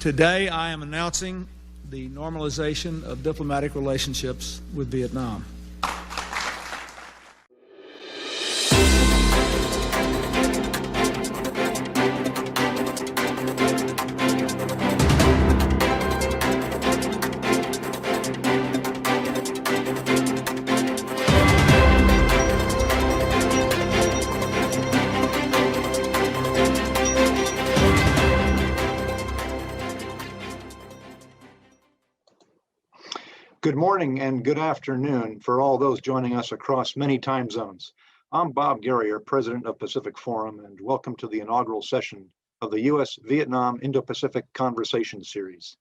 Today, I am announcing the normalization of diplomatic relationships with Vietnam. Good morning and good afternoon for all those joining us across many time zones. I'm Bob Guerrier, President of Pacific Forum, and welcome to the inaugural session of the US-Vietnam Indo-Pacific Conversation Series.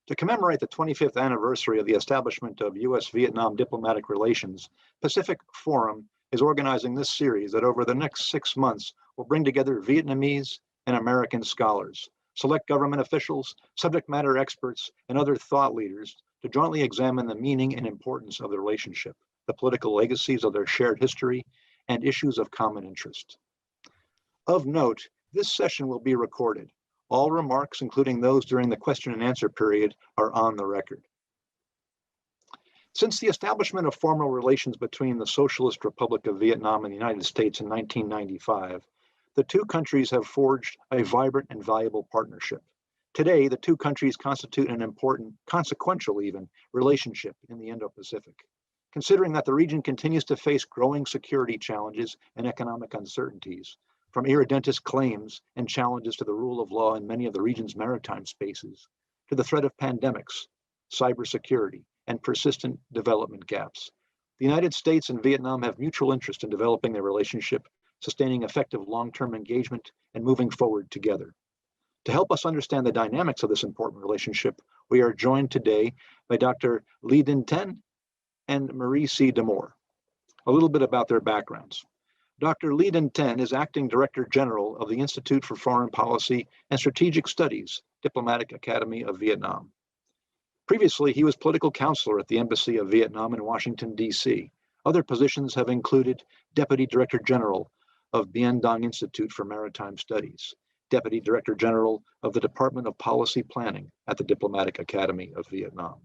To commemorate the 25th anniversary of the establishment of US-Vietnam diplomatic relations, Pacific Forum is organizing this series that over the next 6 months will bring together Vietnamese and American scholars, select government officials, subject matter experts, and other thought leaders to jointly examine the meaning and importance of the relationship, the political legacies of their shared history, and issues of common interest. Of note, this session will be recorded. All remarks, including those during the question and answer period, are on the record. Since the establishment of formal relations between the Socialist Republic of Vietnam and the United States in 1995, the two countries have forged a vibrant and valuable partnership. Today, the two countries constitute an important, consequential even, relationship in the Indo-Pacific. Considering that the region continues to face growing security challenges and economic uncertainties, from irredentist claims and challenges to the rule of law in many of the region's maritime spaces, to the threat of pandemics, cybersecurity, and persistent development gaps, the United States and Vietnam have mutual interest in developing their relationship, sustaining effective long-term engagement, and moving forward together. To help us understand the dynamics of this important relationship, we are joined today by Dr. Le Dinh Thanh and Marie C. Damour. A little bit about their backgrounds. Dr. Le Dinh Thanh is Acting Director General of the Institute for Foreign Policy and Strategic Studies, Diplomatic Academy of Vietnam. Previously, he was political counselor at the Embassy of Vietnam in Washington, D.C. Other positions have included Deputy Director General of Bien Dong Institute for Maritime Studies, Deputy Director General of the Department of Policy Planning at the Diplomatic Academy of Vietnam,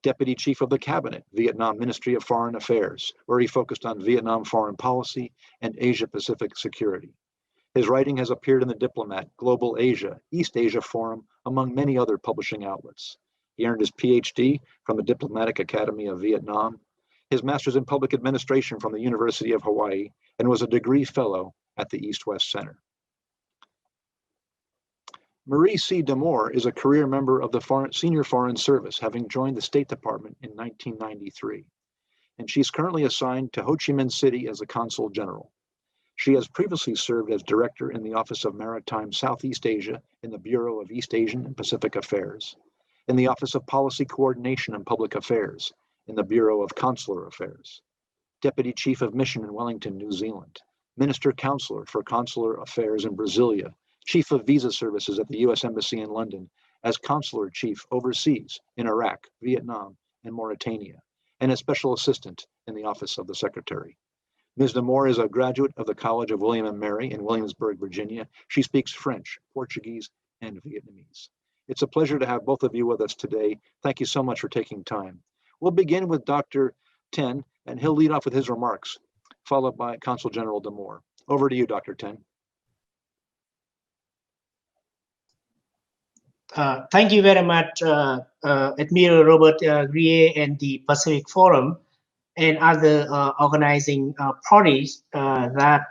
Deputy Chief of the Cabinet, Vietnam Ministry of Foreign Affairs, where he focused on Vietnam foreign policy and Asia-Pacific security. His writing has appeared in the Diplomat, Global Asia, East Asia Forum, among many other publishing outlets. He earned his PhD from the Diplomatic Academy of Vietnam, his Master's in Public Administration from the University of Hawaii, and was a degree fellow at the East-West Center. Marie C. Damour is a career member of the Senior Foreign Service, having joined the State Department in 1993. And she's currently assigned to Ho Chi Minh City as a Consul-General. She has previously served as Director in the Office of Maritime Southeast Asia in the Bureau of East Asian and Pacific Affairs, in the Office of Policy Coordination and Public Affairs in the Bureau of Consular Affairs, Deputy Chief of Mission in Wellington, New Zealand, Minister Counselor for Consular Affairs in Brasilia, Chief of Visa Services at the U.S. Embassy in London, as Consular Chief overseas in Iraq, Vietnam, and Mauritania, and as Special Assistant in the Office of the Secretary. Ms. Damour is a graduate of the College of William and Mary in Williamsburg, Virginia. She speaks French, Portuguese, and Vietnamese. It's a pleasure to have both of you with us today. Thank you so much for taking time. We'll begin with Dr. Thanh, and he'll lead off with his remarks, followed by Consul General Damour. Over to you, Dr. Thanh. Thank you very much, Admiral Robert Grier and the Pacific Forum and other organizing parties that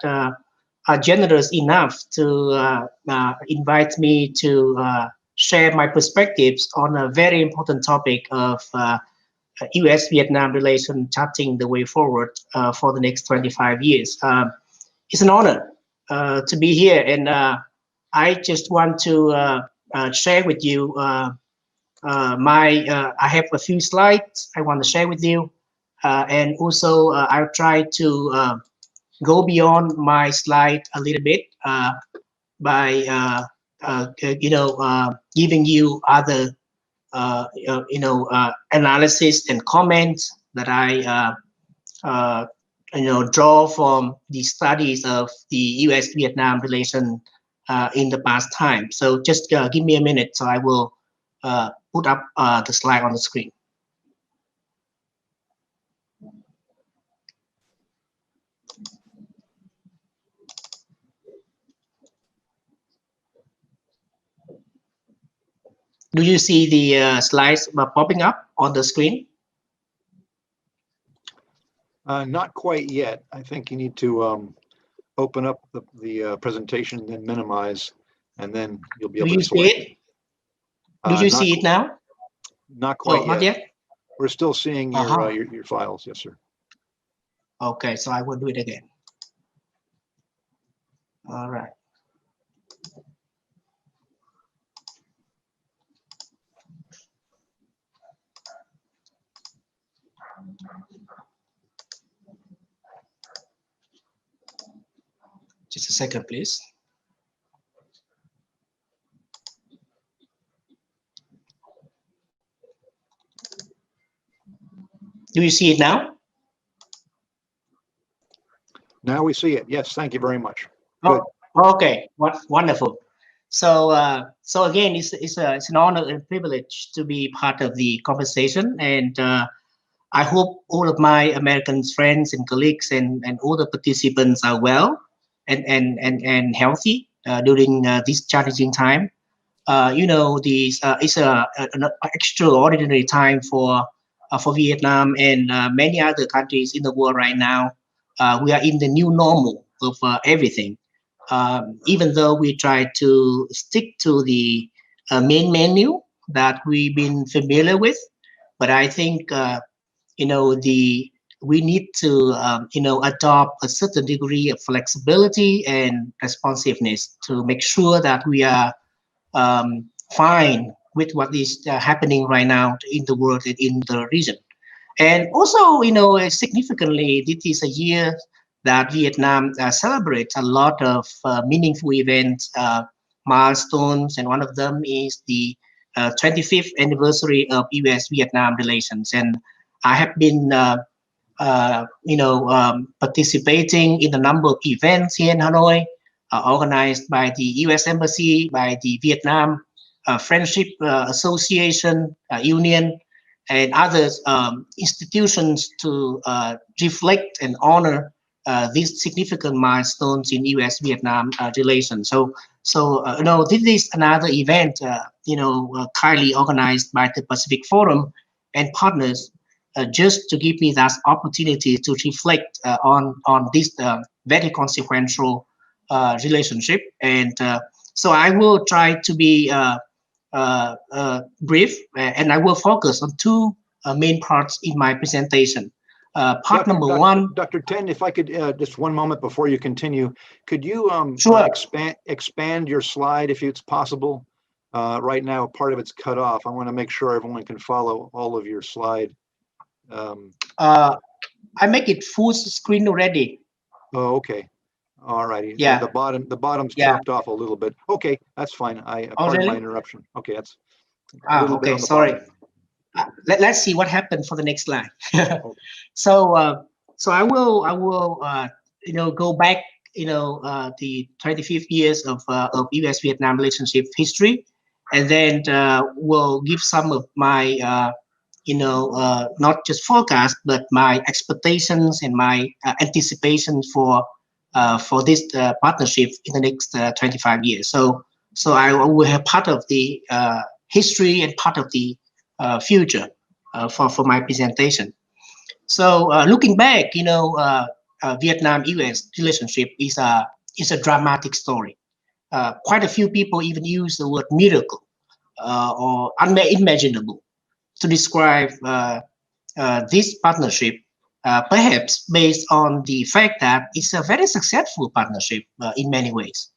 are generous enough to invite me to share my perspectives on a very important topic of US-Vietnam relation charting the way forward for the next 25 years. It's an honor to be here, and I just want to share with you I have a few slides I want to share with you, and also I'll try to go beyond my slide a little bit by giving you other analysis and comments that I draw from the studies of the US-Vietnam relation in the past time. So just give me a minute, so I will put up the slide on the screen. Do you see the slides popping up on the screen? Not quite yet. I think you need to open up the presentation, then minimize, and then you'll be able to select. Do you see it? Do you see it now? Not quite Not yet. We're still seeing your files. Yes, sir. Okay, so I will do it again. All right. Just a second, please. Do you see it now? Now we see it. Yes, thank you very much. Good. Okay, wonderful. So, so again, it's an honor and privilege to be part of the conversation, and I hope all of my American friends and colleagues and all the participants are well and healthy during this challenging time. You know, this is an extraordinary time for Vietnam and many other countries in the world right now. We are in the new normal of everything. Even though we try to stick to the main menu that we've been familiar with, but I think you know, we need to you know, adopt a certain degree of flexibility and responsiveness to make sure that we are fine with what is happening right now in the world and in the region. And also, you know, significantly, this is a year that Vietnam celebrates a lot of meaningful events, milestones, and one of them is the 25th anniversary of US-Vietnam relations. And I have been, you know, participating in a number of events here in Hanoi, organized by the US Embassy, by the Vietnam Friendship Association, Union, and other institutions to reflect and honor these significant milestones in US-Vietnam relations. So you know, this is another event, you know, kindly organized by the Pacific Forum and partners, just to give me that opportunity to reflect on this very consequential relationship. And so I will try to be brief, and I will focus on two main parts in my presentation. Part number one. Dr. Ten, if I could just one moment before you continue, could you sure. expand your slide if it's possible? Right now, part of it's cut off. I want to make sure everyone can follow all of your slide. I make it full screen already. Oh, okay. All righty. Yeah. The bottom's chopped off a little bit. Okay, that's fine. Pardon my interruption. Okay, that's a little bit on the sorry. bottom. Let's see what happened for the next slide. So so I will you know, go back, you know, the 25th years of US-Vietnam relationship history, and then we'll give some of my you know, not just forecast, but my expectations and my anticipations for this partnership in the next 25 years. So I will have part of the history and part of the future for my presentation. So looking back, you know, Vietnam-US relationship is a dramatic story. Quite a few people even use the word miracle or unimaginable to describe this partnership, perhaps based on the fact that it's a very successful partnership in many ways.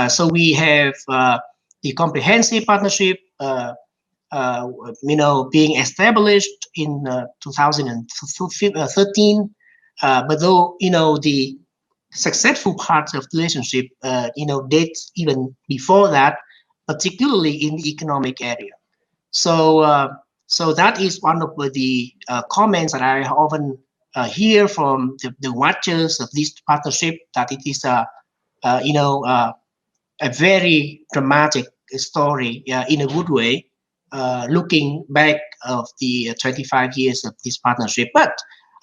So we have the comprehensive partnership, you know, being established in 2013, but though, you know, the successful parts of the relationship, you know, dates even before that, particularly in the economic area. So so that is one of the comments that I often hear from the watchers of this partnership, that it is you know, a very dramatic story in a good way. looking back of the 25 years of this partnership. But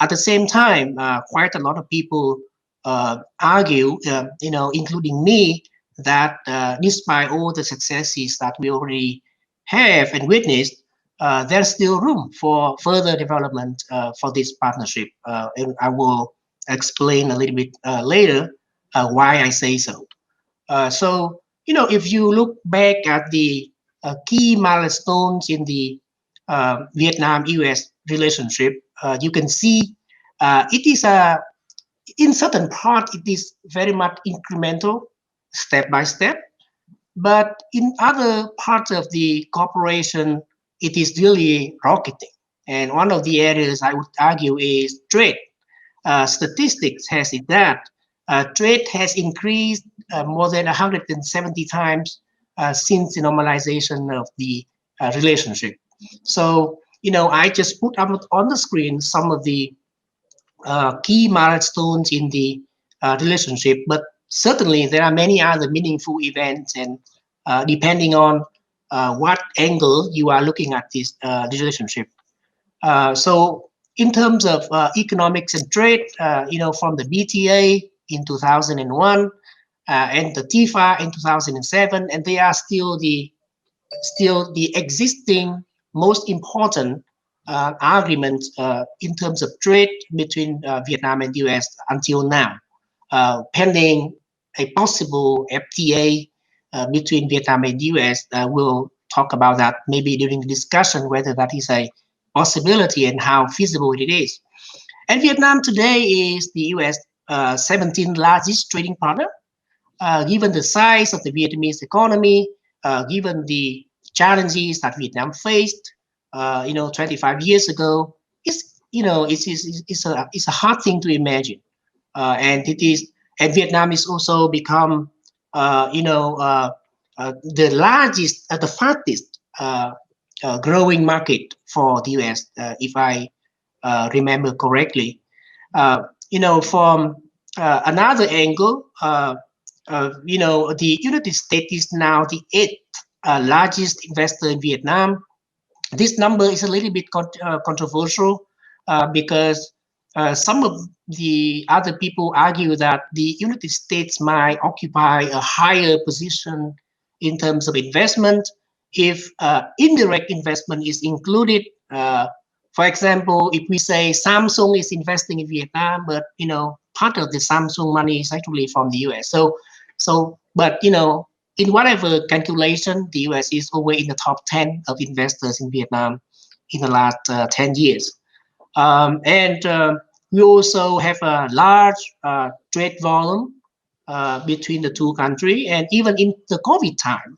at the same time, quite a lot of people argue, including me, that despite all the successes that we already have and witnessed, there's still room for further development for this partnership. And I will explain a little bit later why I say so. So, if you look back at the key milestones in the Vietnam-US relationship, you can see it is in certain part, it is very much incremental, step by step. But in other parts of the cooperation, it is really rocketing. And one of the areas I would argue is trade. Statistics has it that trade has increased more than 170 times since the normalization of the relationship. So, I just put up on the screen some of the key milestones in the relationship, but certainly there are many other meaningful events, and depending on what angle you are looking at this relationship. So in terms of economics and trade, from the BTA in 2001 and the TIFA in 2007, and they are still the existing most important argument in terms of trade between Vietnam and US until now, pending a possible FTA between Vietnam and US. We'll talk about that maybe during the discussion, whether that is a possibility and how feasible it is. And Vietnam today is the US 17th largest trading partner. Given the size of the Vietnamese economy, given the challenges that Vietnam faced, 25 years ago, it's a hard thing to imagine, and Vietnam is also become, the largest, the fastest growing market for the US, if I remember correctly. From another angle, the United States is now the 8th largest investor in Vietnam. This number is a little bit controversial because some of the other people argue that the United States might occupy a higher position in terms of investment if indirect investment is included. For example, if we say Samsung is investing in Vietnam, but part of the Samsung money is actually from the US. But in whatever calculation, the US is always in the top 10 of investors in Vietnam in the last 10 years. We also have a large trade volume between the two countries, and even in the COVID time,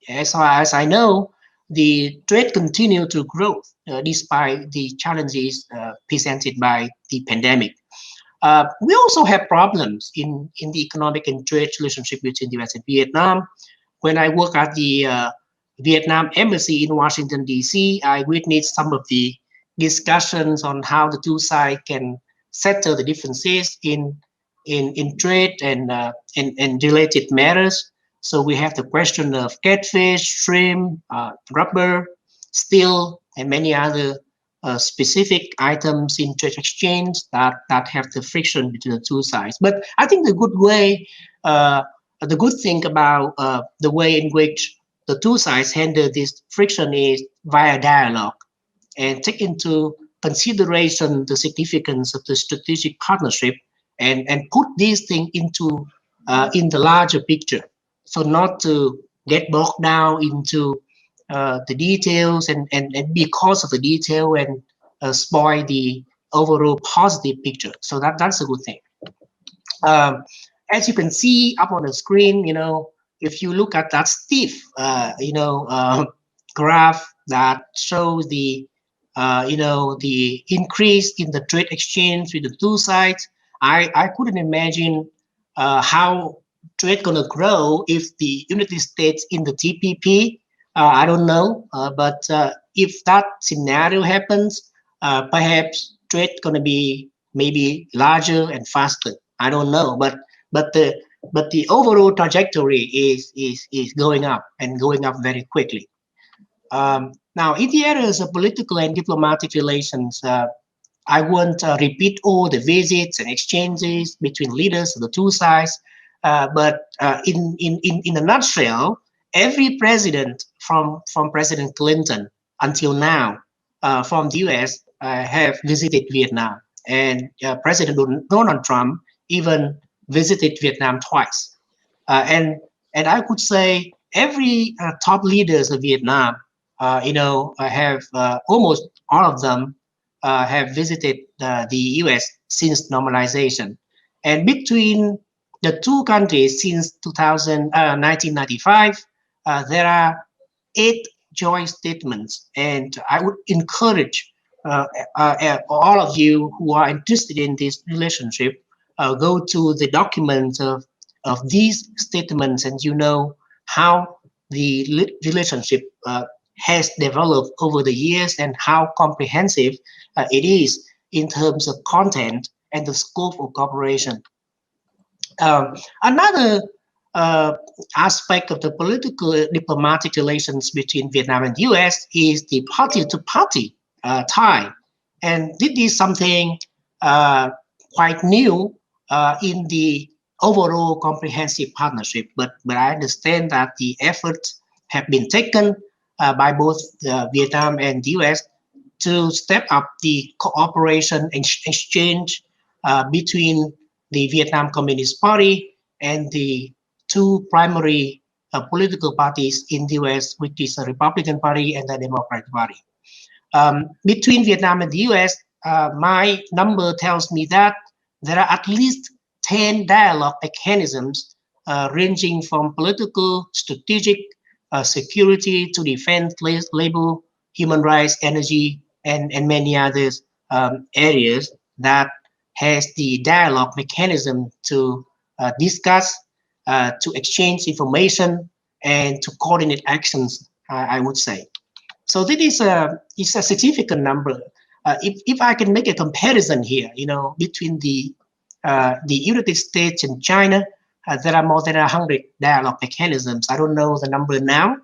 as far as I know, the trade continued to grow despite the challenges presented by the pandemic. We also have problems in the economic and trade relationship between the US and Vietnam. When I work at the Vietnam Embassy in Washington, D.C., I witnessed some of the discussions on how the two sides can settle the differences in trade and related matters. So we have the question of catfish, shrimp, rubber, steel, and many other specific items in trade exchange that have the friction between the two sides. But I think the good thing about the way in which the two sides handle this friction is via dialogue and take into consideration the significance of the strategic partnership and put these things into in the larger picture. So not to get bogged down into the details and because of the detail and spoil the overall positive picture. So that's a good thing. As you can see up on the screen, if you look at that stiff, graph that shows the, the increase in the trade exchange with the two sides, I couldn't imagine how trade gonna grow if the United States in the TPP. I don't know, but if that scenario happens, perhaps trade gonna be maybe larger and faster. I don't know, but the overall trajectory is going up and going up very quickly. Now, in the areas of political and diplomatic relations, I won't repeat all the visits and exchanges between leaders of the two sides, but in a nutshell, every president from President Clinton until now from the US have visited Vietnam, and President Donald Trump even visited Vietnam twice. And I could say every top leaders of Vietnam, have almost all of them have visited the US since normalization. And between the two countries since 1995, there are 8 joint statements. And I would encourage all of you who are interested in this relationship, go to the documents of these statements, and you know how the relationship has developed over the years and how comprehensive it is in terms of content and the scope of cooperation. Another aspect of the political diplomatic relations between Vietnam and the US is the party-to-party tie. And this is something quite new in the overall comprehensive partnership, but I understand that the efforts have been taken by both Vietnam and the US to step up the cooperation and exchange between the Vietnam Communist Party and the two primary political parties in the US, which is the Republican Party and the Democratic Party. Between Vietnam and the US, my number tells me that there are at least 10 dialogue mechanisms ranging from political, strategic, security to defense, labor, human rights, energy, and many other areas that has the dialogue mechanism to discuss, to exchange information, and to coordinate actions, I would say. So this is a significant number. If I can make a comparison here, between the United States and China, there are more than 100 dialogue mechanisms. I don't know the number now,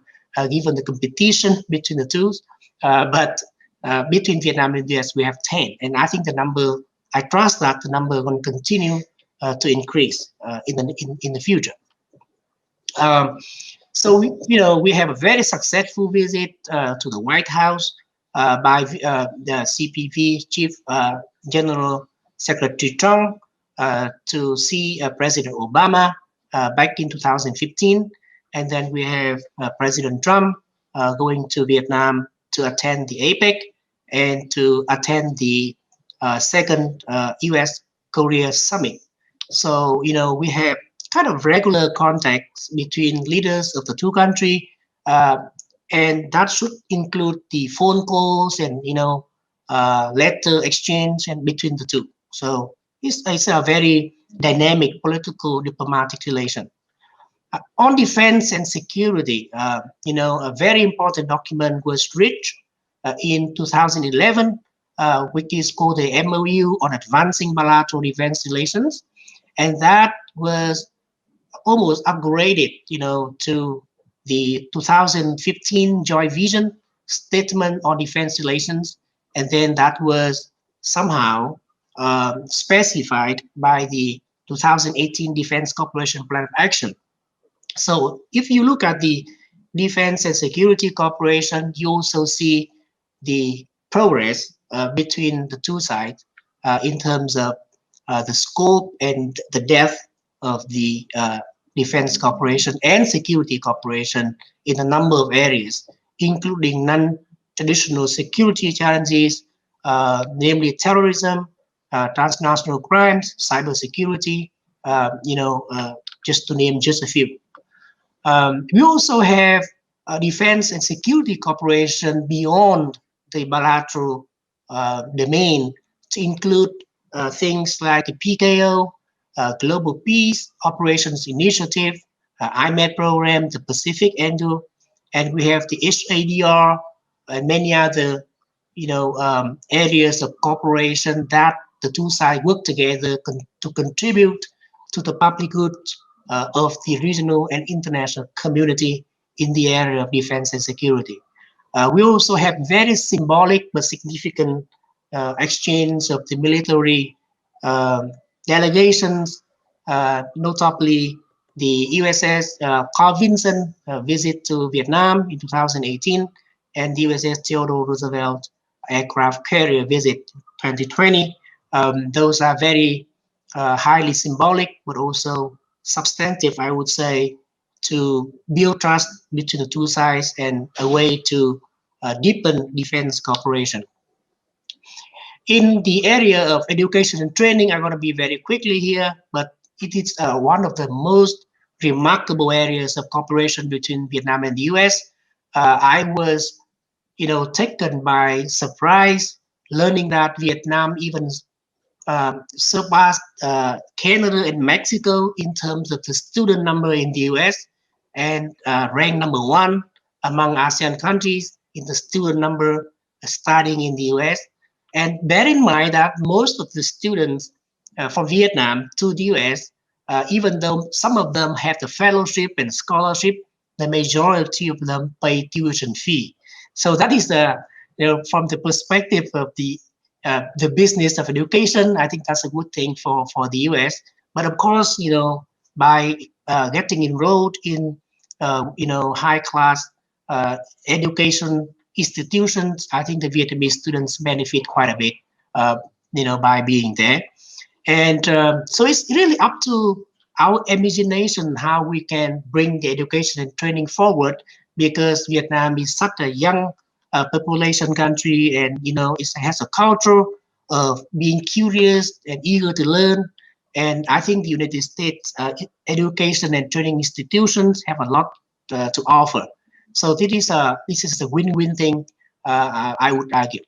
given the competition between the two, but between Vietnam and the US, we have 10. And I think I trust that the number will continue to increase in the future. So we have a very successful visit to the White House by the CPV Chief General Secretary Chung to see President Obama back in 2015, and then we have President Trump going to Vietnam to attend the APEC and to attend the second US-Korea summit. So we have kind of regular contacts between leaders of the two countries, and that should include the phone calls and letter exchange and between the two. So it's a very dynamic political diplomatic relation. On defense and security, a very important document was reached in 2011, which is called the MOU on advancing bilateral defense relations, and that was almost upgraded, to the 2015 Joint Vision Statement on Defense Relations, and then that was somehow specified by the 2018 Defense Cooperation Plan of Action. So if you look at the defense and security cooperation, you also see the progress between the two sides in terms of the scope and the depth of the defense cooperation and security cooperation in a number of areas, including non-traditional security challenges, namely terrorism, transnational crimes, cybersecurity, just to name just a few. We also have defense and security cooperation beyond the bilateral domain to include things like the PKO, Global Peace Operations Initiative, IMED program, the Pacific Endo, and we have the HADR and many other areas of cooperation that the two sides work together to contribute to the public good of the regional and international community in the area of defense and security. We also have very symbolic but significant exchange of the military delegations, notably the USS Carl Vinson visit to Vietnam in 2018, and the USS Theodore Roosevelt aircraft carrier visit 2020. Those are very highly symbolic, but also substantive, I would say, to build trust between the two sides and a way to deepen defense cooperation. In the area of education and training, I'm going to be very quickly here, but it is one of the most remarkable areas of cooperation between Vietnam and the US. I was, taken by surprise learning that Vietnam even surpassed Canada and Mexico in terms of the student number in the US, and ranked #1 among ASEAN countries in the student number studying in the US. And bear in mind that most of the students from Vietnam to the US, even though some of them have the fellowship and scholarship, the majority of them pay tuition fee. So that is from the perspective of the business of education, I think that's a good thing for the US. But of course, by getting enrolled in high class education institutions, I think the Vietnamese students benefit quite a bit, by being there. And so it's really up to our imagination how we can bring the education and training forward, because Vietnam is such a young population country, and it has a culture of being curious and eager to learn. And I think the United States education and training institutions have a lot to offer. So this is a win-win thing, I would argue.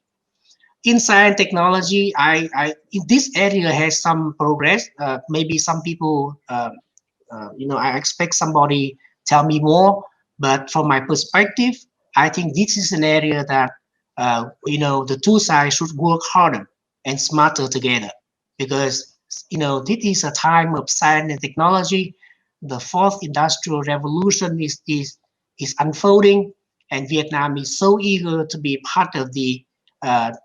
In science technology, in this area has some progress. Maybe some people, I expect somebody tell me more. But from my perspective, I think this is an area that the two sides should work harder and smarter together, because this is a time of science and technology. The fourth industrial revolution is unfolding, and Vietnam is so eager to be part of the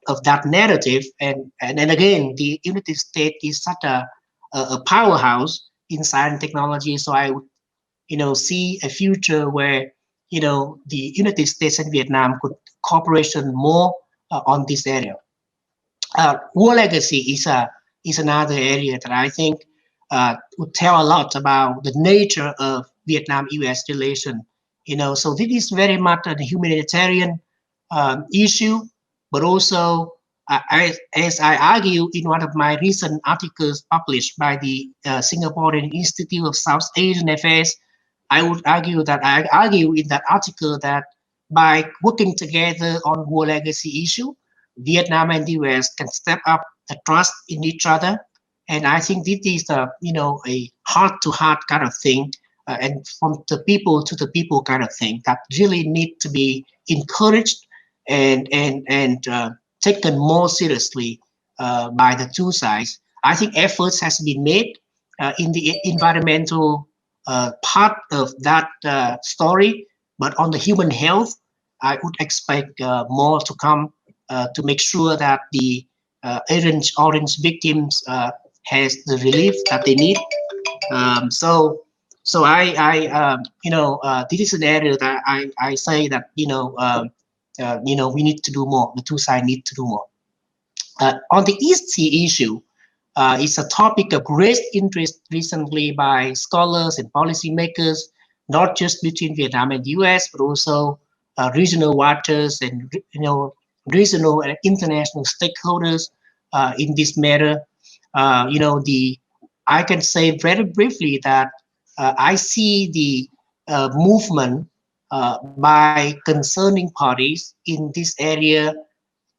of that narrative. And again, the United States is such a powerhouse in science and technology. So I would see a future where the United States and Vietnam could cooperation more on this area. War legacy is another area that I think would tell a lot about the nature of Vietnam-US relation. So this is very much a humanitarian issue, but also, as I argue in one of my recent articles published by the Singaporean Institute of South Asian Affairs, I argue in that article that by working together on war legacy issue, Vietnam and the US can step up the trust in each other. And I think this is a heart-to-heart kind of thing, and from the people to the people kind of thing that really need to be encouraged and taken more seriously by the two sides. I think efforts has been made in the environmental part of that story, but on the human health, I would expect more to come to make sure that the orange victims has the relief that they need. So this is an area that I say that we need to do more. The two sides need to do more. On the East Sea issue, it's a topic of great interest recently by scholars and policymakers, not just between Vietnam and the US, but also regional watchers and regional and international stakeholders in this matter. I can say very briefly that I see the movement by concerning parties in this area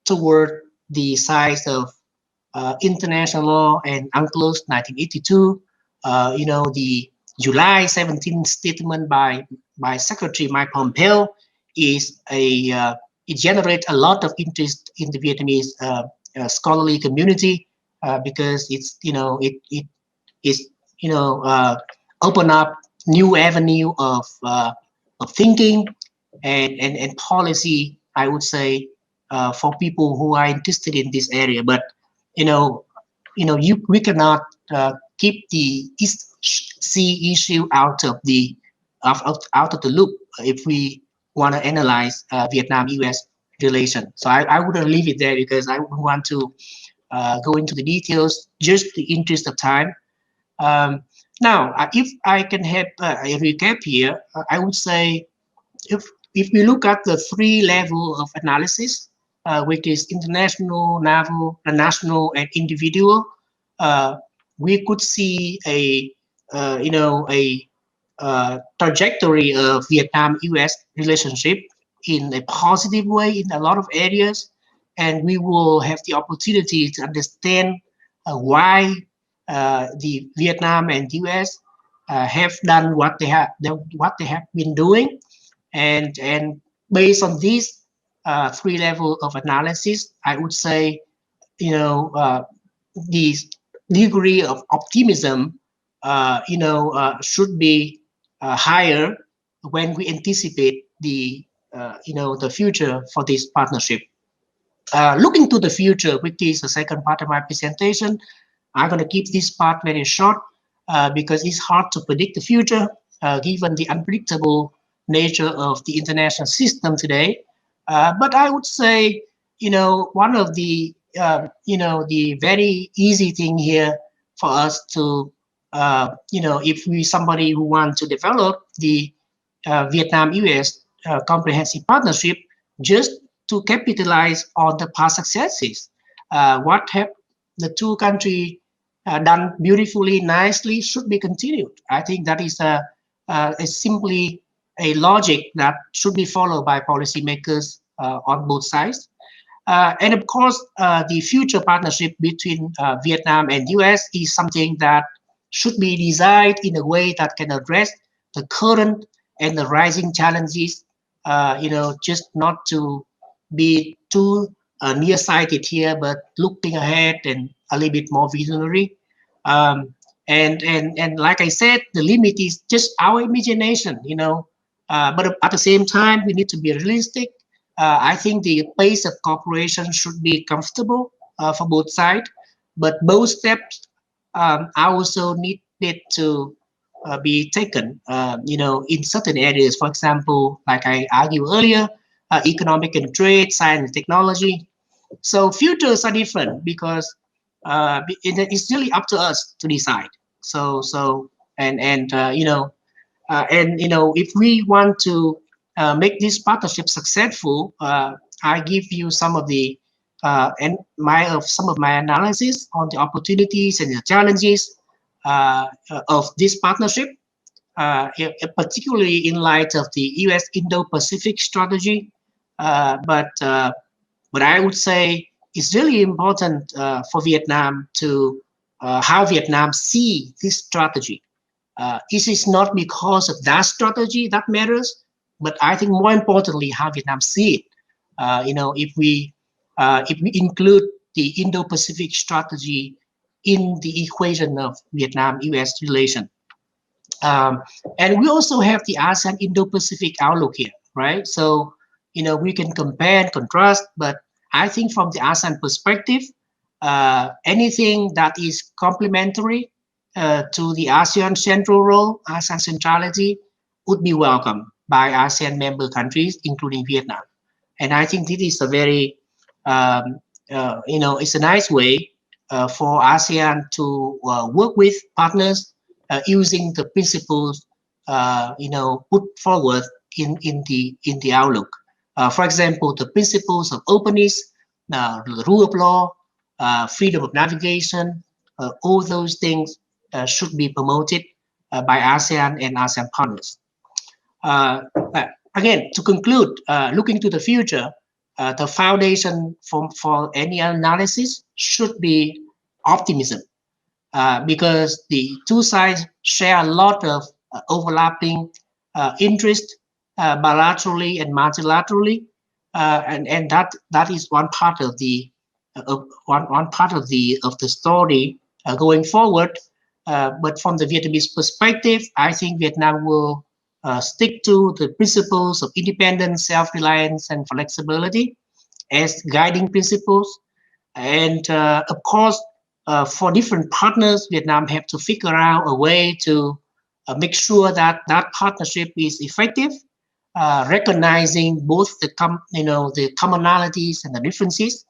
toward the side of international law and UNCLOS 1982. The July 17th statement by Secretary Mike Pompeo it generates a lot of interest in the Vietnamese scholarly community because it's open up new avenue of thinking and policy I would say, for people who are interested in this area. But we cannot keep the East Sea issue out of the loop if we want to analyze Vietnam-U.S. relation. So I would leave it there because I wouldn't want to go into the details, just the interest of time. Now, if I can have a recap here, I would say if we look at the three levels of analysis, which is international, national, and individual, we could see a trajectory of Vietnam-U.S. relationship in a positive way in a lot of areas, and we will have the opportunity to understand why the Vietnam and U.S. Have done what they have been doing, and based on these three levels of analysis, I would say, the degree of optimism, should be higher when we anticipate the future for this partnership. Looking to the future, which is the second part of my presentation, I'm going to keep this part very short because it's hard to predict the future given the unpredictable nature of the international system today. But I would say, one of the the very easy thing here for us to, if we somebody who wants to develop the Vietnam-U.S. Comprehensive Partnership, just to capitalize on the past successes. What have the two countries done beautifully, nicely, should be continued. I think that is simply a logic that should be followed by policymakers on both sides. And of course, the future partnership between Vietnam and US is something that should be designed in a way that can address the current and the rising challenges, just not to be too nearsighted here, but looking ahead and a little bit more visionary. And like I said, the limit is just our imagination, but at the same time, we need to be realistic. I think the pace of cooperation should be comfortable for both sides, but both steps are also needed to be taken, in certain areas. For example, like I argued earlier, economic and trade, science and technology. So futures are different because it's really up to us to decide. If we want to make this partnership successful, I give you some of the some of my analysis on the opportunities and the challenges of this partnership, particularly in light of the U.S. Indo-Pacific strategy. But I would say it's really important for Vietnam to how Vietnam see this strategy. This is not because of that strategy that matters, but I think more importantly how Vietnam see it. If we include the Indo-Pacific strategy in the equation of Vietnam-U.S. relation. And we also have the ASEAN Indo-Pacific outlook here, right? So, we can compare and contrast, but I think from the ASEAN perspective, anything that is complementary to the ASEAN central role, ASEAN centrality, would be welcome by ASEAN member countries, including Vietnam. And I think this is a very, it's a nice way for ASEAN to work with partners using the principles, put forward in the outlook. For example, the principles of openness, the rule of law, freedom of navigation, all those things should be promoted by ASEAN and ASEAN partners. Again, to conclude, looking to the future, the foundation for any analysis should be optimism, because the two sides share a lot of overlapping interest bilaterally and multilaterally, and that is one part of the story going forward. But from the Vietnamese perspective, I think Vietnam will stick to the principles of independence, self-reliance, and flexibility as guiding principles. And of course, for different partners, Vietnam have to figure out a way to make sure that that partnership is effective, recognizing both the the commonalities and the differences,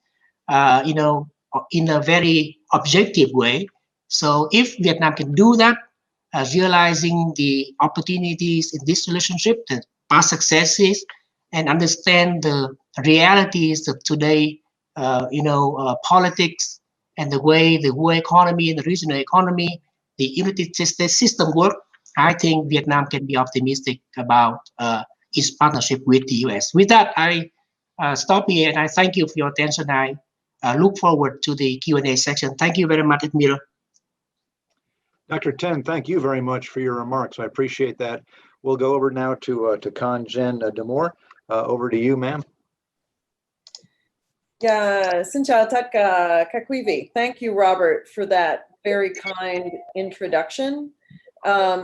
in a very objective way. So if Vietnam can do that, realizing the opportunities in this relationship, the past successes, and understand the realities of today, politics and the way the world economy and the regional economy, the United States system work, I think Vietnam can be optimistic about its partnership with the US. With that, I stop here and I thank you for your attention. I look forward to the Q&A section. Thank you very much, Admiral. Dr. Tin, thank you very much for your remarks. I appreciate that. We'll go over now to Con-Gen Damour. Over to you, ma'am. Yeah, xin chào tất cả các quý vị. Thank you, Robert, for that very kind introduction.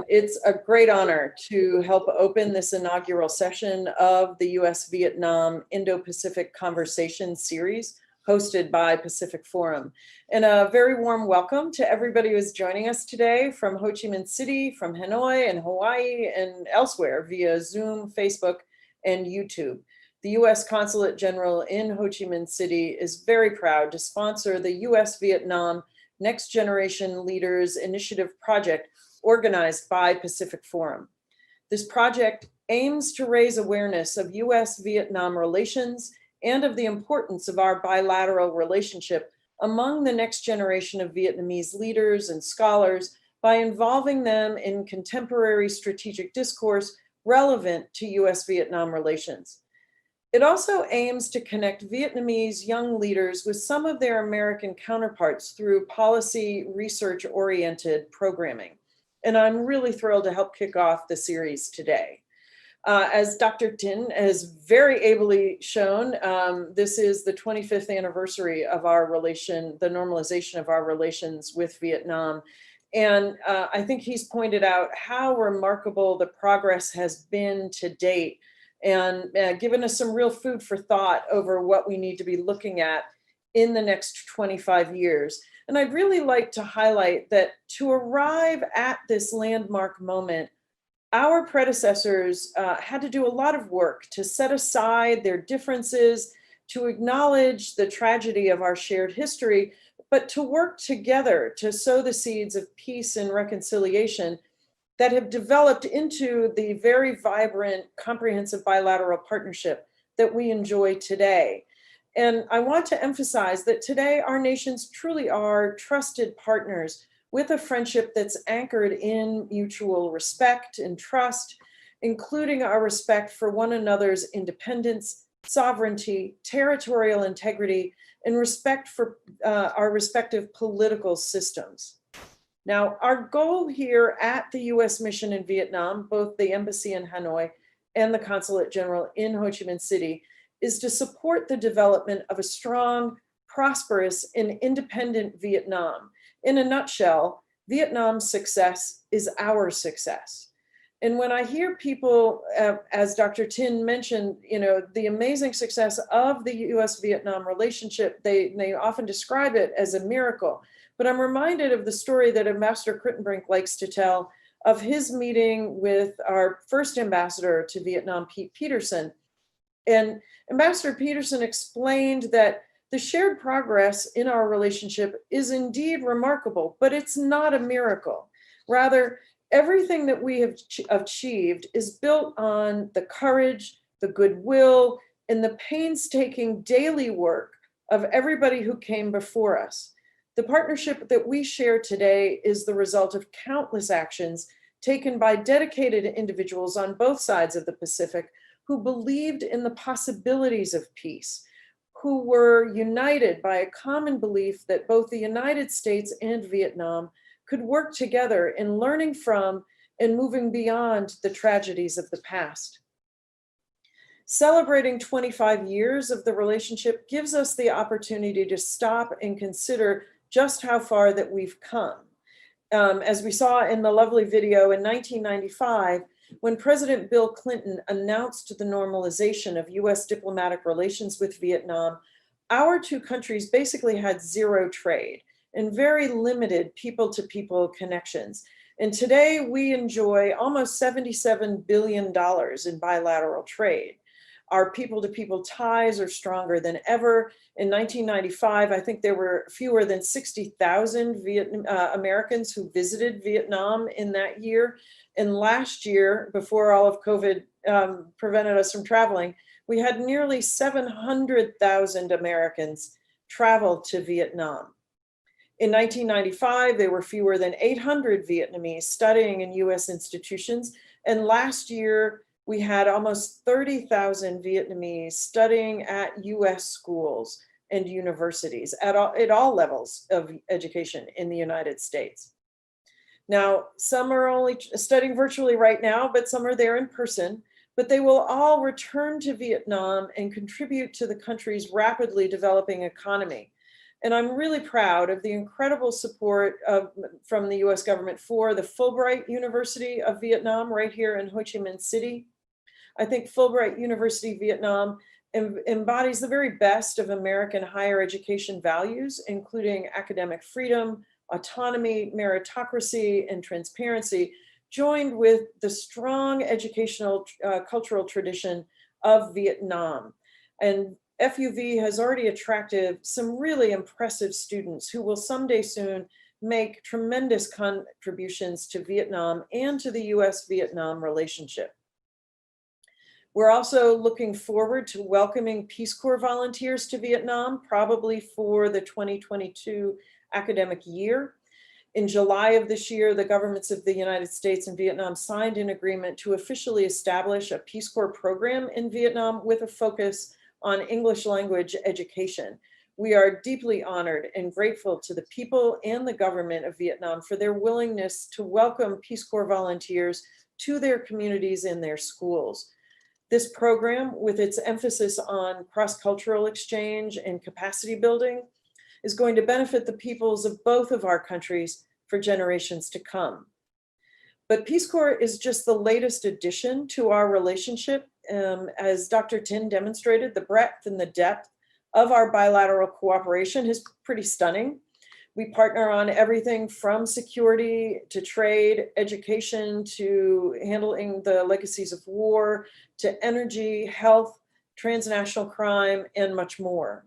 It's a great honor to help open this inaugural session of the US-Vietnam Indo-Pacific Conversation series hosted by Pacific Forum. And a very warm welcome to everybody who is joining us today from Ho Chi Minh City, from Hanoi and Hawaii and elsewhere via Zoom, Facebook, and YouTube. The U.S. Consulate-General in Ho Chi Minh City is very proud to sponsor the US-Vietnam Next Generation Leaders Initiative project organized by Pacific Forum. This project aims to raise awareness of US-Vietnam relations and of the importance of our bilateral relationship among the next generation of Vietnamese leaders and scholars by involving them in contemporary strategic discourse relevant to US-Vietnam relations. It also aims to connect Vietnamese young leaders with some of their American counterparts through policy research-oriented programming. And I'm really thrilled to help kick off the series today. As Dr. Tin has very ably shown, this is the 25th anniversary of our relation, the normalization of our relations with Vietnam. And I think he's pointed out how remarkable the progress has been to date and given us some real food for thought over what we need to be looking at in the next 25 years. And I'd really like to highlight that to arrive at this landmark moment, our predecessors had to do a lot of work to set aside their differences, to acknowledge the tragedy of our shared history, but to work together to sow the seeds of peace and reconciliation that have developed into the very vibrant, comprehensive bilateral partnership that we enjoy today. And I want to emphasize that today our nations truly are trusted partners with a friendship that's anchored in mutual respect and trust, including our respect for one another's independence, sovereignty, territorial integrity, and respect for our respective political systems. Now, our goal here at the US Mission in Vietnam, both the embassy in Hanoi and the Consulate-General in Ho Chi Minh City, is to support the development of a strong, prosperous, and independent Vietnam. In a nutshell, Vietnam's success is our success. And when I hear people, as Dr. Tin mentioned, the amazing success of the US-Vietnam relationship, they often describe it as a miracle. But I'm reminded of the story that Ambassador Crittenbrink likes to tell of his meeting with our first ambassador to Vietnam, Pete Peterson. And Ambassador Peterson explained that the shared progress in our relationship is indeed remarkable, but it's not a miracle. Rather, everything that we have achieved is built on the courage, the goodwill, and the painstaking daily work of everybody who came before us. The partnership that we share today is the result of countless actions taken by dedicated individuals on both sides of the Pacific who believed in the possibilities of peace, who were united by a common belief that both the United States and Vietnam could work together in learning from and moving beyond the tragedies of the past. Celebrating 25 years of the relationship gives us the opportunity to stop and consider just how far that we've come. As we saw in the lovely video in 1995, When President Bill Clinton announced the normalization of US diplomatic relations with Vietnam, our two countries basically had zero trade and very limited people-to-people connections. And today we enjoy almost $77 billion in bilateral trade. Our people-to-people ties are stronger than ever. In 1995, I think there were fewer than 60,000 Americans who visited Vietnam in that year. And last year, before all of COVID prevented us from traveling, we had nearly 700,000 Americans travel to Vietnam. In 1995, there were fewer than 800 Vietnamese studying in US institutions. And last year, we had almost 30,000 Vietnamese studying at US schools and universities at all levels of education in the United States. Now, some are only studying virtually right now, but some are there in person, but they will all return to Vietnam and contribute to the country's rapidly developing economy. And I'm really proud of the incredible support from the US government for the Fulbright University of Vietnam right here in Ho Chi Minh City. I think Fulbright University Vietnam embodies the very best of American higher education values, including academic freedom, autonomy, meritocracy, and transparency, joined with the strong educational cultural tradition of Vietnam. And FUV has already attracted some really impressive students who will someday soon make tremendous contributions to Vietnam and to the US-Vietnam relationship. We're also looking forward to welcoming Peace Corps volunteers to Vietnam, probably for the 2022 academic year. In July of this year, the governments of the United States and Vietnam signed an agreement to officially establish a Peace Corps program in Vietnam with a focus on English language education. We are deeply honored and grateful to the people and the government of Vietnam for their willingness to welcome Peace Corps volunteers to their communities and their schools. This program, with its emphasis on cross-cultural exchange and capacity building, is going to benefit the peoples of both of our countries for generations to come. But Peace Corps is just the latest addition to our relationship. As Dr. Tin demonstrated, the breadth and the depth of our bilateral cooperation is pretty stunning. We partner on everything from security to trade, education, to handling the legacies of war, to energy, health, transnational crime, and much more.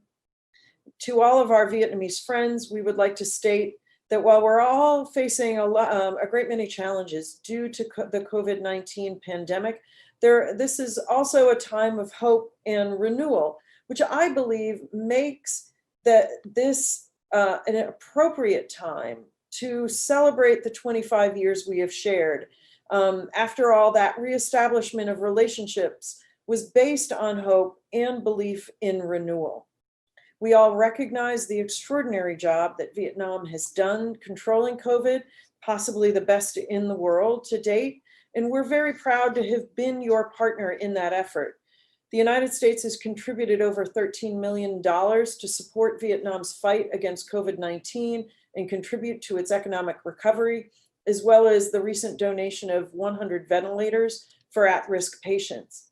To all of our Vietnamese friends, we would like to state that while we're all facing a great many challenges due to the COVID-19 pandemic, this is also a time of hope and renewal, which I believe makes this an appropriate time to celebrate the 25 years we have shared. After all, that reestablishment of relationships was based on hope and belief in renewal. We all recognize the extraordinary job that Vietnam has done controlling COVID, possibly the best in the world to date, and we're very proud to have been your partner in that effort. The United States has contributed over $13 million to support Vietnam's fight against COVID-19 and contribute to its economic recovery, as well as the recent donation of 100 ventilators for at-risk patients.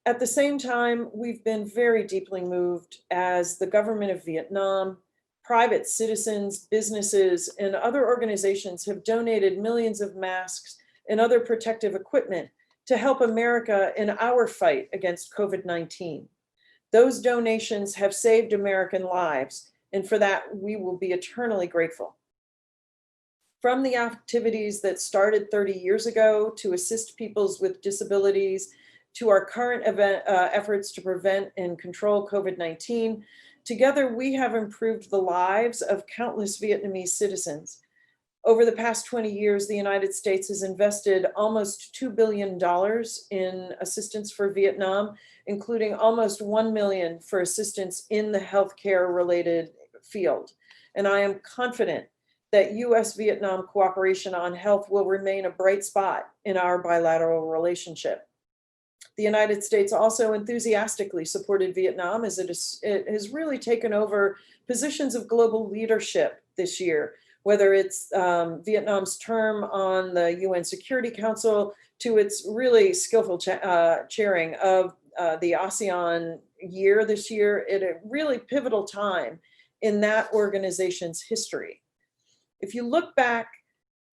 At the same time, we've been very deeply moved as the government of Vietnam, private citizens, businesses, and other organizations have donated millions of masks and other protective equipment to help America in our fight against COVID-19. Those donations have saved American lives, and for that, we will be eternally grateful. From the activities that started 30 years ago to assist peoples with disabilities, to our current efforts to prevent and control COVID-19, together we have improved the lives of countless Vietnamese citizens. Over the past 20 years, the United States has invested almost $2 billion in assistance for Vietnam, including almost $1 million for assistance in the healthcare related field. And I am confident that US-Vietnam cooperation on health will remain a bright spot in our bilateral relationship. The United States also enthusiastically supported Vietnam as it has really taken over positions of global leadership this year, whether it's Vietnam's term on the UN Security Council, to its really skillful chairing of the ASEAN year this year at a really pivotal time in that organization's history. If you look back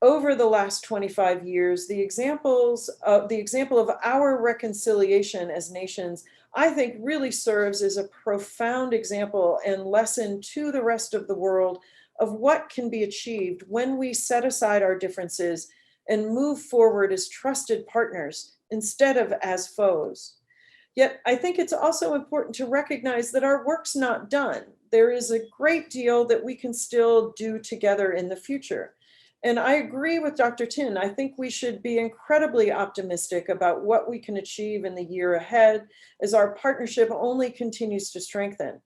over the last 25 years, the example of our reconciliation as nations, I think really serves as a profound example and lesson to the rest of the world of what can be achieved when we set aside our differences and move forward as trusted partners instead of as foes. Yet I think it's also important to recognize that our work's not done. There is a great deal that we can still do together in the future. And I agree with Dr. Tin. I think we should be incredibly optimistic about what we can achieve in the year ahead as our partnership only continues to strengthen.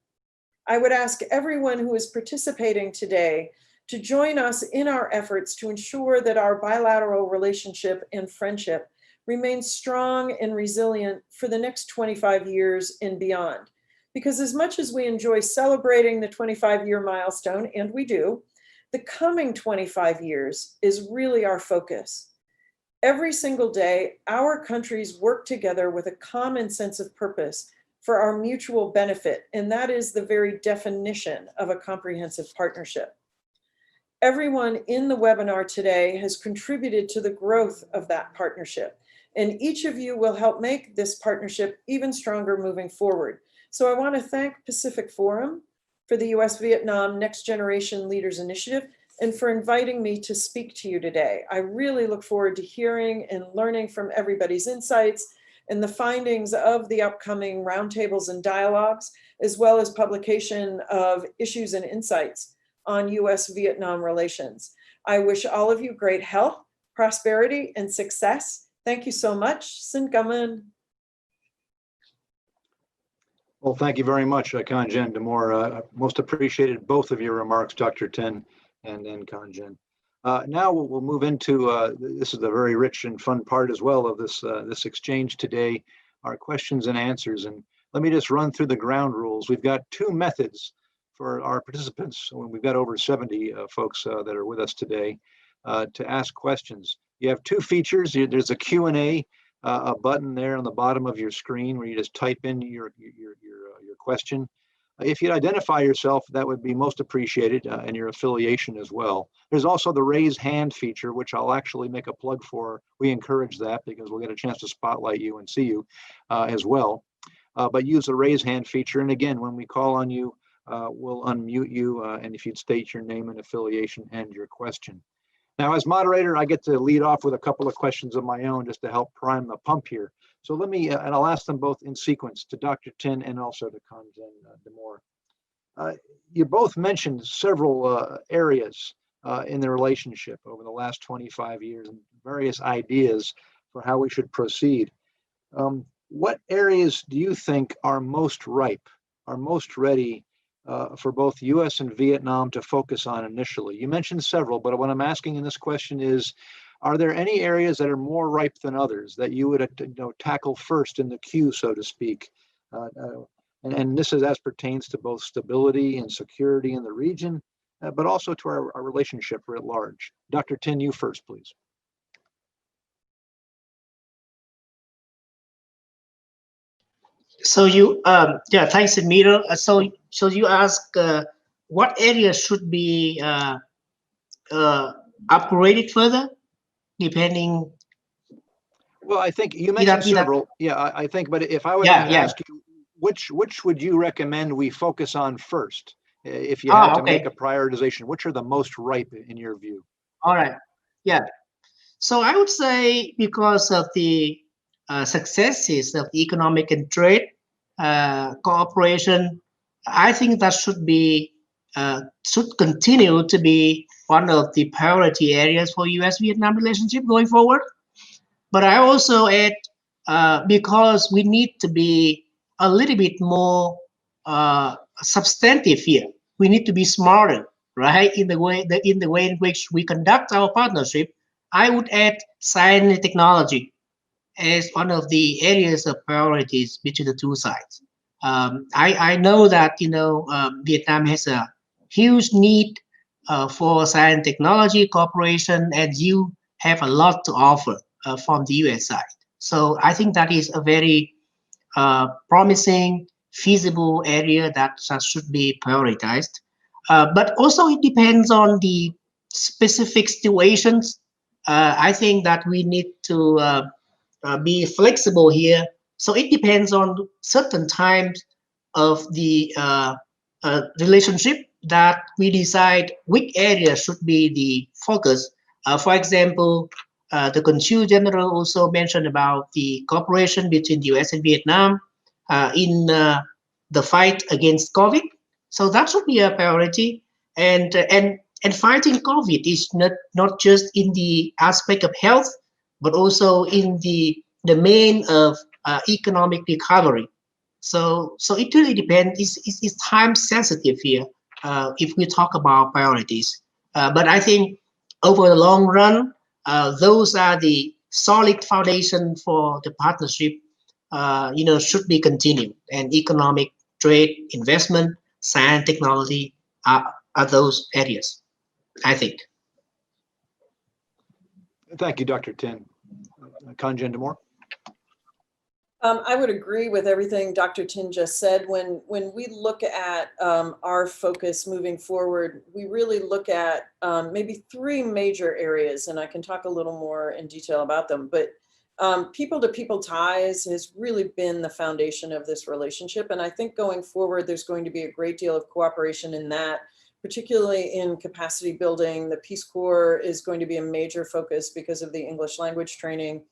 I would ask everyone who is participating today to join us in our efforts to ensure that our bilateral relationship and friendship remains strong and resilient for the next 25 years and beyond. Because as much as we enjoy celebrating the 25-year milestone, and we do, the coming 25 years is really our focus. Every single day, our countries work together with a common sense of purpose for our mutual benefit, and that is the very definition of a comprehensive partnership. Everyone in the webinar today has contributed to the growth of that partnership, and each of you will help make this partnership even stronger moving forward. So I want to thank Pacific Forum for the US-Vietnam Next Generation Leaders Initiative and for inviting me to speak to you today. I really look forward to hearing and learning from everybody's insights and the findings of the upcoming roundtables and dialogues, as well as publication of issues and insights on US-Vietnam relations. I wish all of you great health, prosperity, and success. Thank you so much. Xin cảm ơn. Well, thank you very much, Kanjen, Damour. Most appreciated both of your remarks, Dr. Tin and Kanjen. Now we'll move into, this is the very rich and fun part as well of this exchange today, our questions and answers. And let me just run through the ground rules. We've got two methods for our participants. We've got over 70 folks that are with us today to ask questions. You have two features. There's a Q&A, a button there on the bottom of your screen where you just type in your question. If you'd identify yourself, that would be most appreciated, and your affiliation as well. There's also the raise hand feature, which I'll actually make a plug for. We encourage that because we'll get a chance to spotlight you and see you as well. But use the raise hand feature. And again, when we call on you, we'll unmute you. And if you'd state your name and affiliation and your question. Now, as moderator, I get to lead off with a couple of questions of my own just to help prime the pump here. So let me, and I'll ask them both in sequence to Dr. Tin and also to Kanjen Damour. You both mentioned several areas in the relationship over the last 25 years and various ideas for how we should proceed. What areas do you think are most ripe, are most ready for both US and Vietnam to focus on initially? You mentioned several, but what I'm asking in this question is, are there any areas that are more ripe than others that you would tackle first in the queue, so to speak? And this is as pertains to both stability and security in the region, but also to our relationship writ large. Dr. Tin, you first, please. So you, yeah, thanks, Emilio. So you ask what areas should be upgraded further, depending. Well, I think you mentioned several. Yeah, I think, but if I were to ask you, which would you recommend we focus on first, if you had to make a prioritization? Which are the most ripe in your view? All right. Yeah. So I would say because of the successes of the economic and trade cooperation, I think that should continue to be one of the priority areas for US-Vietnam relationship going forward. But I also add, because we need to be a little bit more substantive here. We need to be smarter, right? In the way in which we conduct our partnership. I would add science and technology as one of the areas of priorities between the two sides. I know that Vietnam has a huge need for science and technology cooperation, and you have a lot to offer from the US side. So I think that is a very promising, feasible area that should be prioritized. But also it depends on the specific situations. I think that we need to be flexible here. So it depends on certain times of the relationship that we decide which area should be the focus. For example, the Consul-General also mentioned about the cooperation between the US and Vietnam in the fight against COVID. So that should be a priority. And fighting COVID is not just in the aspect of health, but also in the domain of economic recovery. So it really depends. It's time sensitive here if we talk about priorities. But I think over the long run, those are the solid foundation for the partnership. Should be continued, and economic, trade, investment, science, technology are those areas, I think. Thank you, Dr. Tin. Kanjan Damour. I would agree with everything Dr. Tin just said. When we look at our focus moving forward, we really look at maybe three major areas, and I can talk a little more in detail about them. But people-to-people ties has really been the foundation of this relationship. And I think going forward, there's going to be a great deal of cooperation in that, particularly in capacity building. The Peace Corps is going to be a major focus because of the English language training.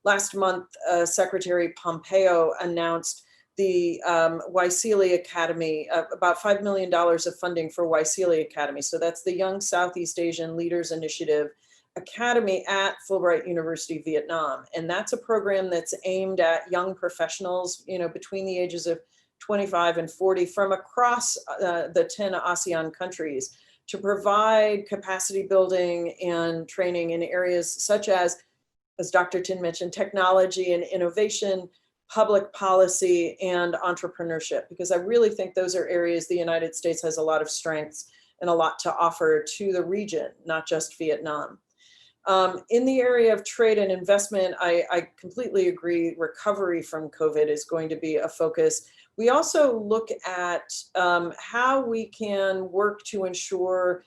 Last month, Secretary Pompeo announced the Waisili Academy, about $5 million of funding for Waisili Academy. So that's the Young Southeast Asian Leaders Initiative Academy at Fulbright University, Vietnam. And that's a program that's aimed at young professionals, between the ages of 25 and 40 from across the 10 ASEAN countries to provide capacity building and training in areas such as Dr. Tin mentioned, technology and innovation, public policy, and entrepreneurship, because I really think those are areas the United States has a lot of strengths and a lot to offer to the region, not just Vietnam. In the area of trade and investment, I completely agree. Recovery from COVID is going to be a focus. We also look at how we can work to ensure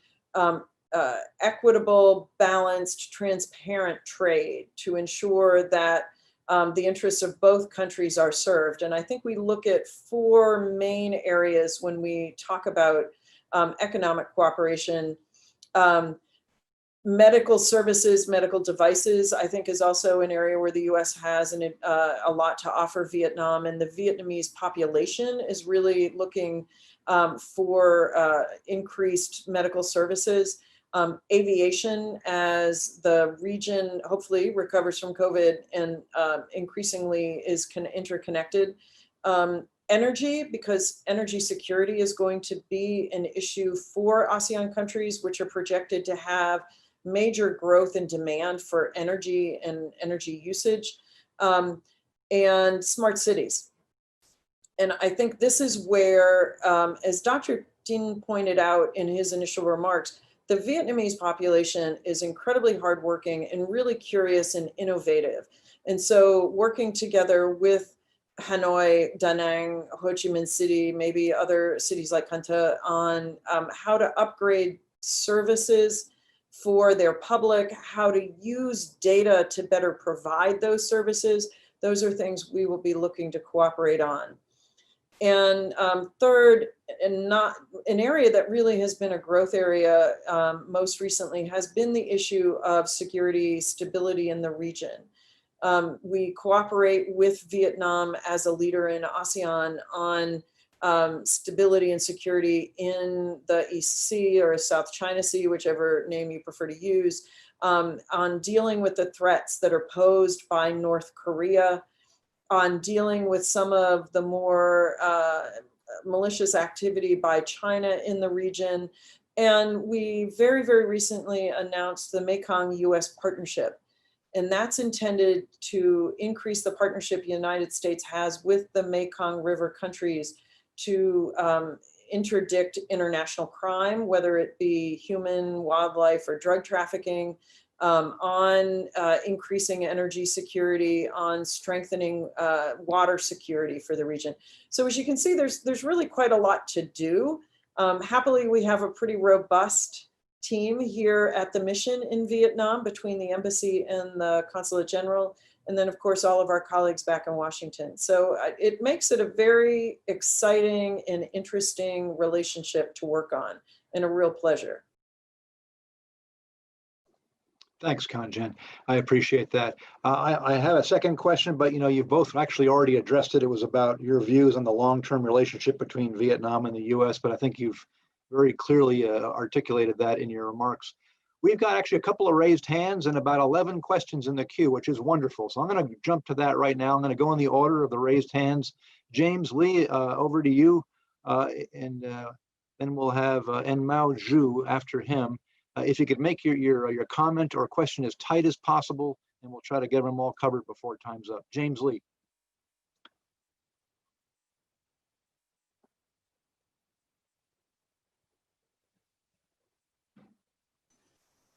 equitable, balanced, transparent trade to ensure that the interests of both countries are served. And I think we look at four main areas when we talk about economic cooperation. Medical services, medical devices, I think is also an area where the US has a lot to offer Vietnam, and the Vietnamese population is really looking for increased medical services. Aviation, as the region hopefully recovers from COVID and increasingly is interconnected. Energy, because energy security is going to be an issue for ASEAN countries, which are projected to have major growth in demand for energy and energy usage, and smart cities. And I think this is where, as Dr. Dinh pointed out in his initial remarks, the Vietnamese population is incredibly hardworking and really curious and innovative. And so working together with Hanoi, Da Nang, Ho Chi Minh City, maybe other cities like Canta on how to upgrade services for their public, how to use data to better provide those services. Those are things we will be looking to cooperate on. And third, and not an area that really has been a growth area most recently, has been the issue of security, stability in the region. We cooperate with Vietnam as a leader in ASEAN on stability and security in the East Sea or South China Sea, whichever name you prefer to use, on dealing with the threats that are posed by North Korea, on dealing with some of the more malicious activity by China in the region. And we very, very recently announced the Mekong-US partnership. And that's intended to increase the partnership the United States has with the Mekong River countries to interdict international crime, whether it be human, wildlife, or drug trafficking, on increasing energy security, on strengthening water security for the region. So as you can see, there's really quite a lot to do. Happily, we have a pretty robust team here at the mission in Vietnam between the embassy and the Consulate-General, and then of course all of our colleagues back in Washington. So it makes it a very exciting and interesting relationship to work on, and a real pleasure. Thanks, Conjen. I appreciate that. I have a second question, but you've both actually already addressed it. It was about your views on the long-term relationship between Vietnam and the U.S., but I think you've very clearly articulated that in your remarks. We've got actually a couple of raised hands and about 11 questions in the queue, which is wonderful. So I'm going to jump to that right now. I'm going to go in the order of the raised hands. James Lee, over to you, and then we'll have En Mao Zhu after him. If you could make your comment or question as tight as possible, and we'll try to get them all covered before time's up. James Lee.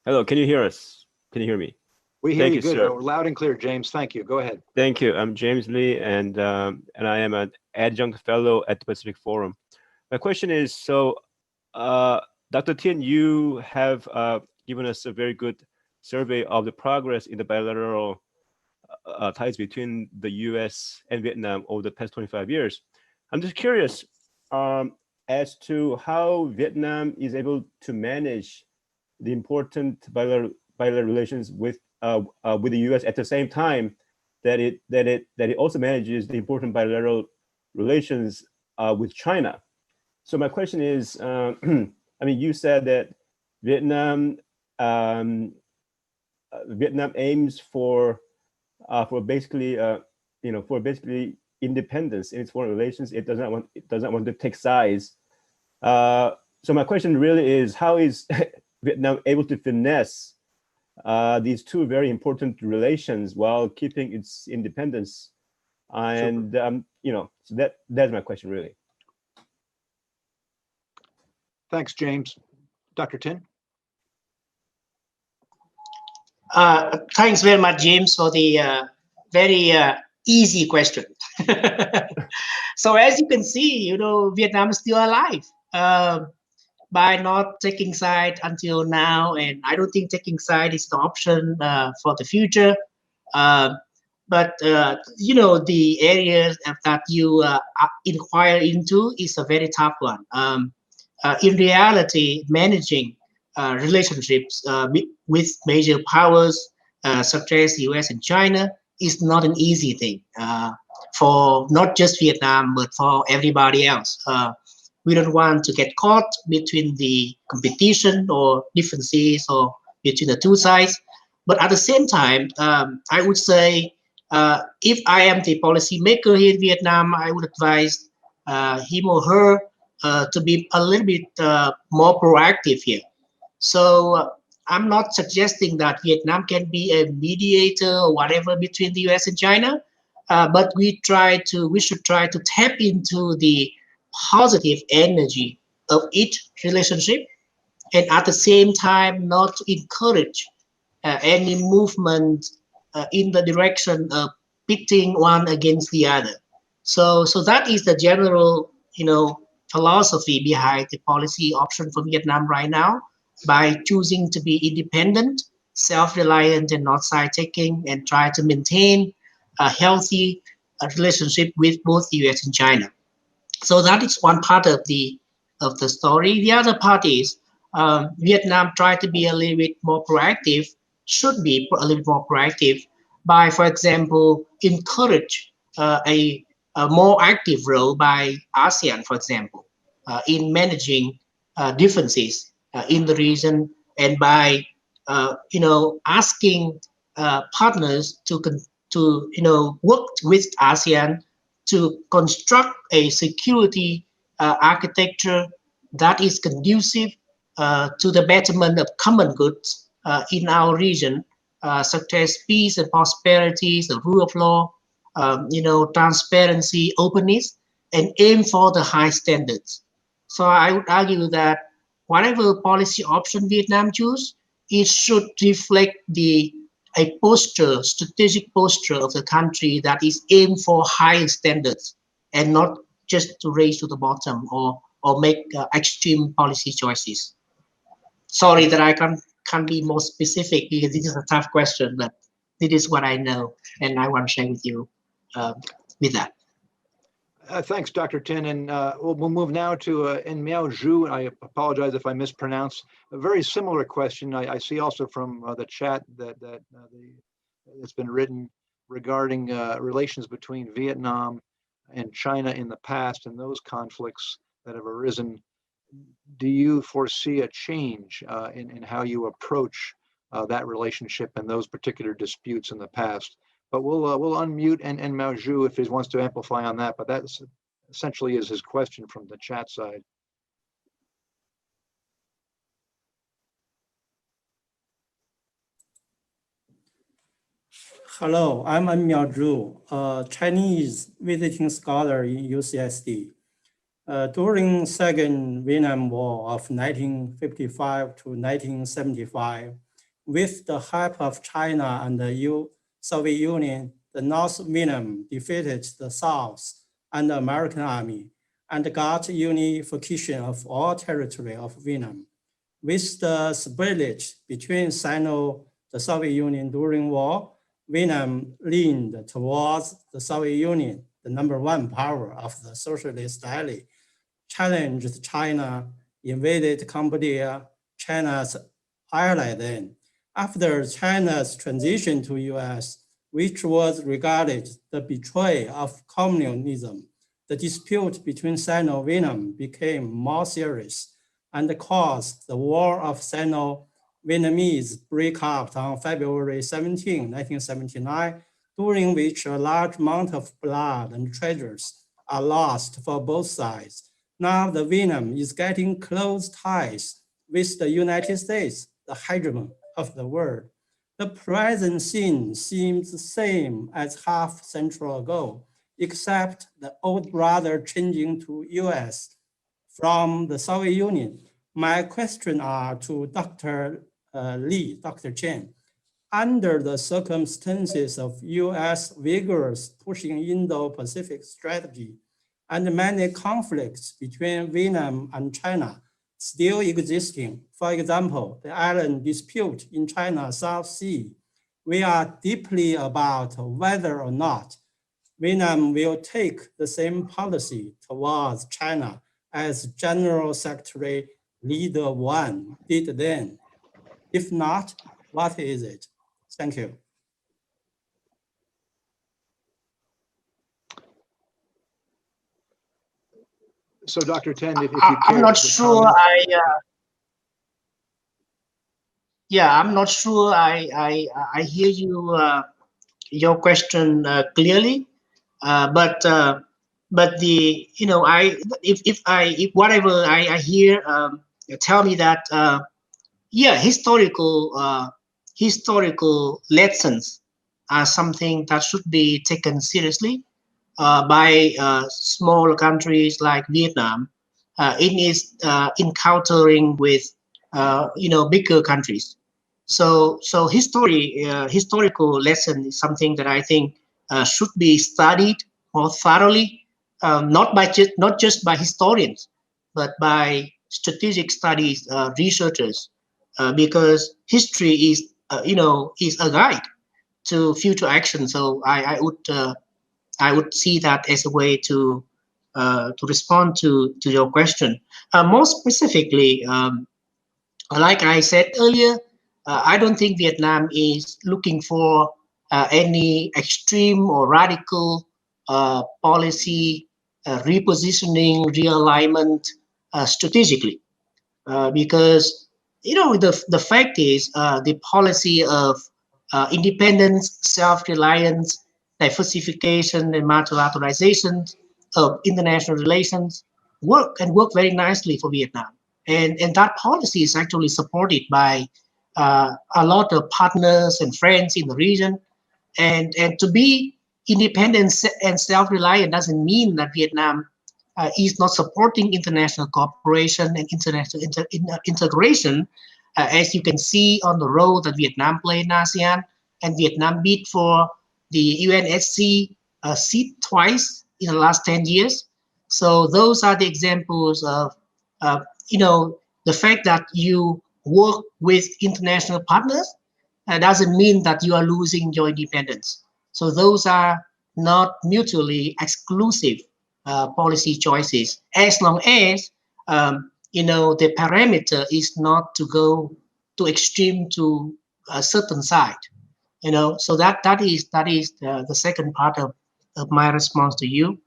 Hello, can you hear us? Can you hear me? We hear Thank you you, good. sir. Loud and clear, James. Thank you. Go ahead. Thank you. I'm James Lee, and I am an adjunct fellow at the Pacific Forum. My question is, so Dr. Tien, you have given us a very good survey of the progress in the bilateral ties between the US and Vietnam over the past 25 years. I'm just curious as to how Vietnam is able to manage the important bilateral relations with the U.S. at the same time that it also manages the important bilateral relations with China. So my question is, I mean, you said that Vietnam aims for basically independence in its foreign relations. It does not want to take sides. So my question really is, how is Vietnam able to finesse these two very important relations while keeping its independence? And so that's my question really. Thanks, James. Dr. Tien. Thanks very much, James, for the very easy question. So as you can see, Vietnam is still alive by not taking side until now, and I don't think taking side is the option for the future. But the areas that you inquire into is a very tough one. In reality, managing relationships with major powers such as the US and China is not an easy thing for not just Vietnam, but for everybody else. We don't want to get caught between the competition or differences or between the two sides. But at the same time, I would say if I am the policymaker here in Vietnam, I would advise him or her to be a little bit more proactive here. So I'm not suggesting that Vietnam can be a mediator or whatever between the US and China, but we should try to tap into the positive energy of each relationship, and at the same time not to encourage any movement in the direction of pitting one against the other. So that is the general philosophy behind the policy option for Vietnam right now, by choosing to be independent, self-reliant, and not side-taking, and try to maintain a healthy relationship with both the US and China. So that is one part of the story. The other part is Vietnam tried to be a little bit more proactive, should be a little bit more proactive by, for example, encourage a more active role by ASEAN, for example, in managing differences in the region, and by asking partners to work with ASEAN to construct a security architecture that is conducive to the betterment of common goods in our region, such as peace and prosperity, the rule of law, transparency, openness, and aim for the high standards. So I would argue that whatever policy option Vietnam choose, it should reflect a posture, strategic posture of the country that is aimed for higher standards and not just to raise to the bottom or make extreme policy choices. Sorry that I can't be more specific because this is a tough question, but this is what I know and I want to share with you with that. Thanks, Dr. Tin. And we'll move now to En Miao Zhu. I apologize if I mispronounce. A very similar question. I see also from the chat that's been written regarding relations between Vietnam and China in the past and those conflicts that have arisen. Do you foresee a change in how you approach that relationship and those particular disputes in the past? But we'll unmute En Miao Zhu if he wants to amplify on that. But that essentially is his question from the chat side. Hello, I'm En Miao Zhu, a Chinese visiting scholar in UCSD. During Second Vietnam War of 1955 to 1975, with the help of China and the Soviet Union, the North Vietnam defeated the South and the American Army and got unification of all territory of Vietnam. With the split between Sino, the Soviet Union during war, Vietnam leaned towards the Soviet Union, the #1 power of the Socialist Ally, challenged China, invaded Cambodia, China's ally then. After China's transition to US, which was regarded the betrayal of communism, the dispute between Sino-Vietnam became more serious and caused the War of Sino-Vietnamese breakout on February 17, 1979, during which a large amount of blood and treasures are lost for both sides. Now the Vietnam is getting close ties with the United States, the hegemon of the world. The present scene seems the same as half century ago, except the old brother changing to US from the Soviet Union. My question are to Dr. Lee, Dr. Chen. Under the circumstances of US vigorous pushing Indo-Pacific strategy and many conflicts between Vietnam and China still existing, for example, the island dispute in China's South Sea, we are deeply about whether or not Vietnam will take the same policy towards China as General Secretary Leader One did then. If not, what is it? Thank you. So, Dr. Tin, if you I'm not sure I'm not sure I hear you your question clearly, but the if whatever I hear tell me that yeah, historical lessons are something that should be taken seriously by small countries like Vietnam in its encountering with bigger countries. So historical lesson is something that I think should be studied more thoroughly, not just by historians, but by strategic studies researchers, because history is is a guide to future action. So I would see that as a way to respond to your question. More specifically, like I said earlier, I don't think Vietnam is looking for any extreme or radical policy repositioning, realignment strategically, because the fact is the policy of independence, self-reliance, diversification, and multilateralization of international relations work very nicely for Vietnam. And that policy is actually supported by a lot of partners and friends in the region. And to be independent and self-reliant doesn't mean that Vietnam is not supporting international cooperation and international integration. as you can see on the role that Vietnam played in ASEAN, and Vietnam bid for the UNSC seat twice in the last 10 years. So those are the examples of, the fact that you work with international partners doesn't mean that you are losing your independence. So those are not mutually exclusive policy choices, as long as the parameter is not to go to extreme to a certain side. So that is the second part of my response to you.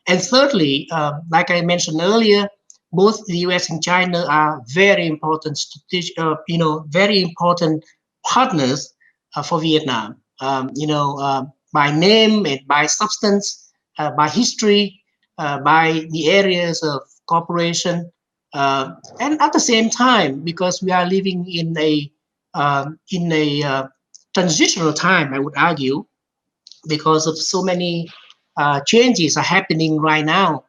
And thirdly, like I mentioned earlier, both the US and China are very important strategic, very important partners for Vietnam. By name and by substance, by history, by the areas of cooperation, and at the same time, because we are living in a transitional time, I would argue, because of so many changes are happening right now.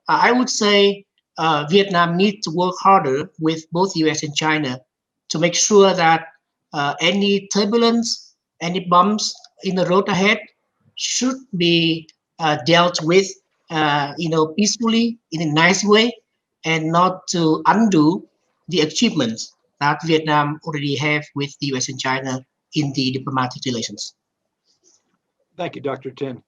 I would say Vietnam needs to work harder with both US and China to make sure that any turbulence, any bumps in the road ahead should be dealt with, peacefully in a nice way, and not to undo the achievements that Vietnam already have with the US and China in the diplomatic relations. Thank you, Dr. Tin.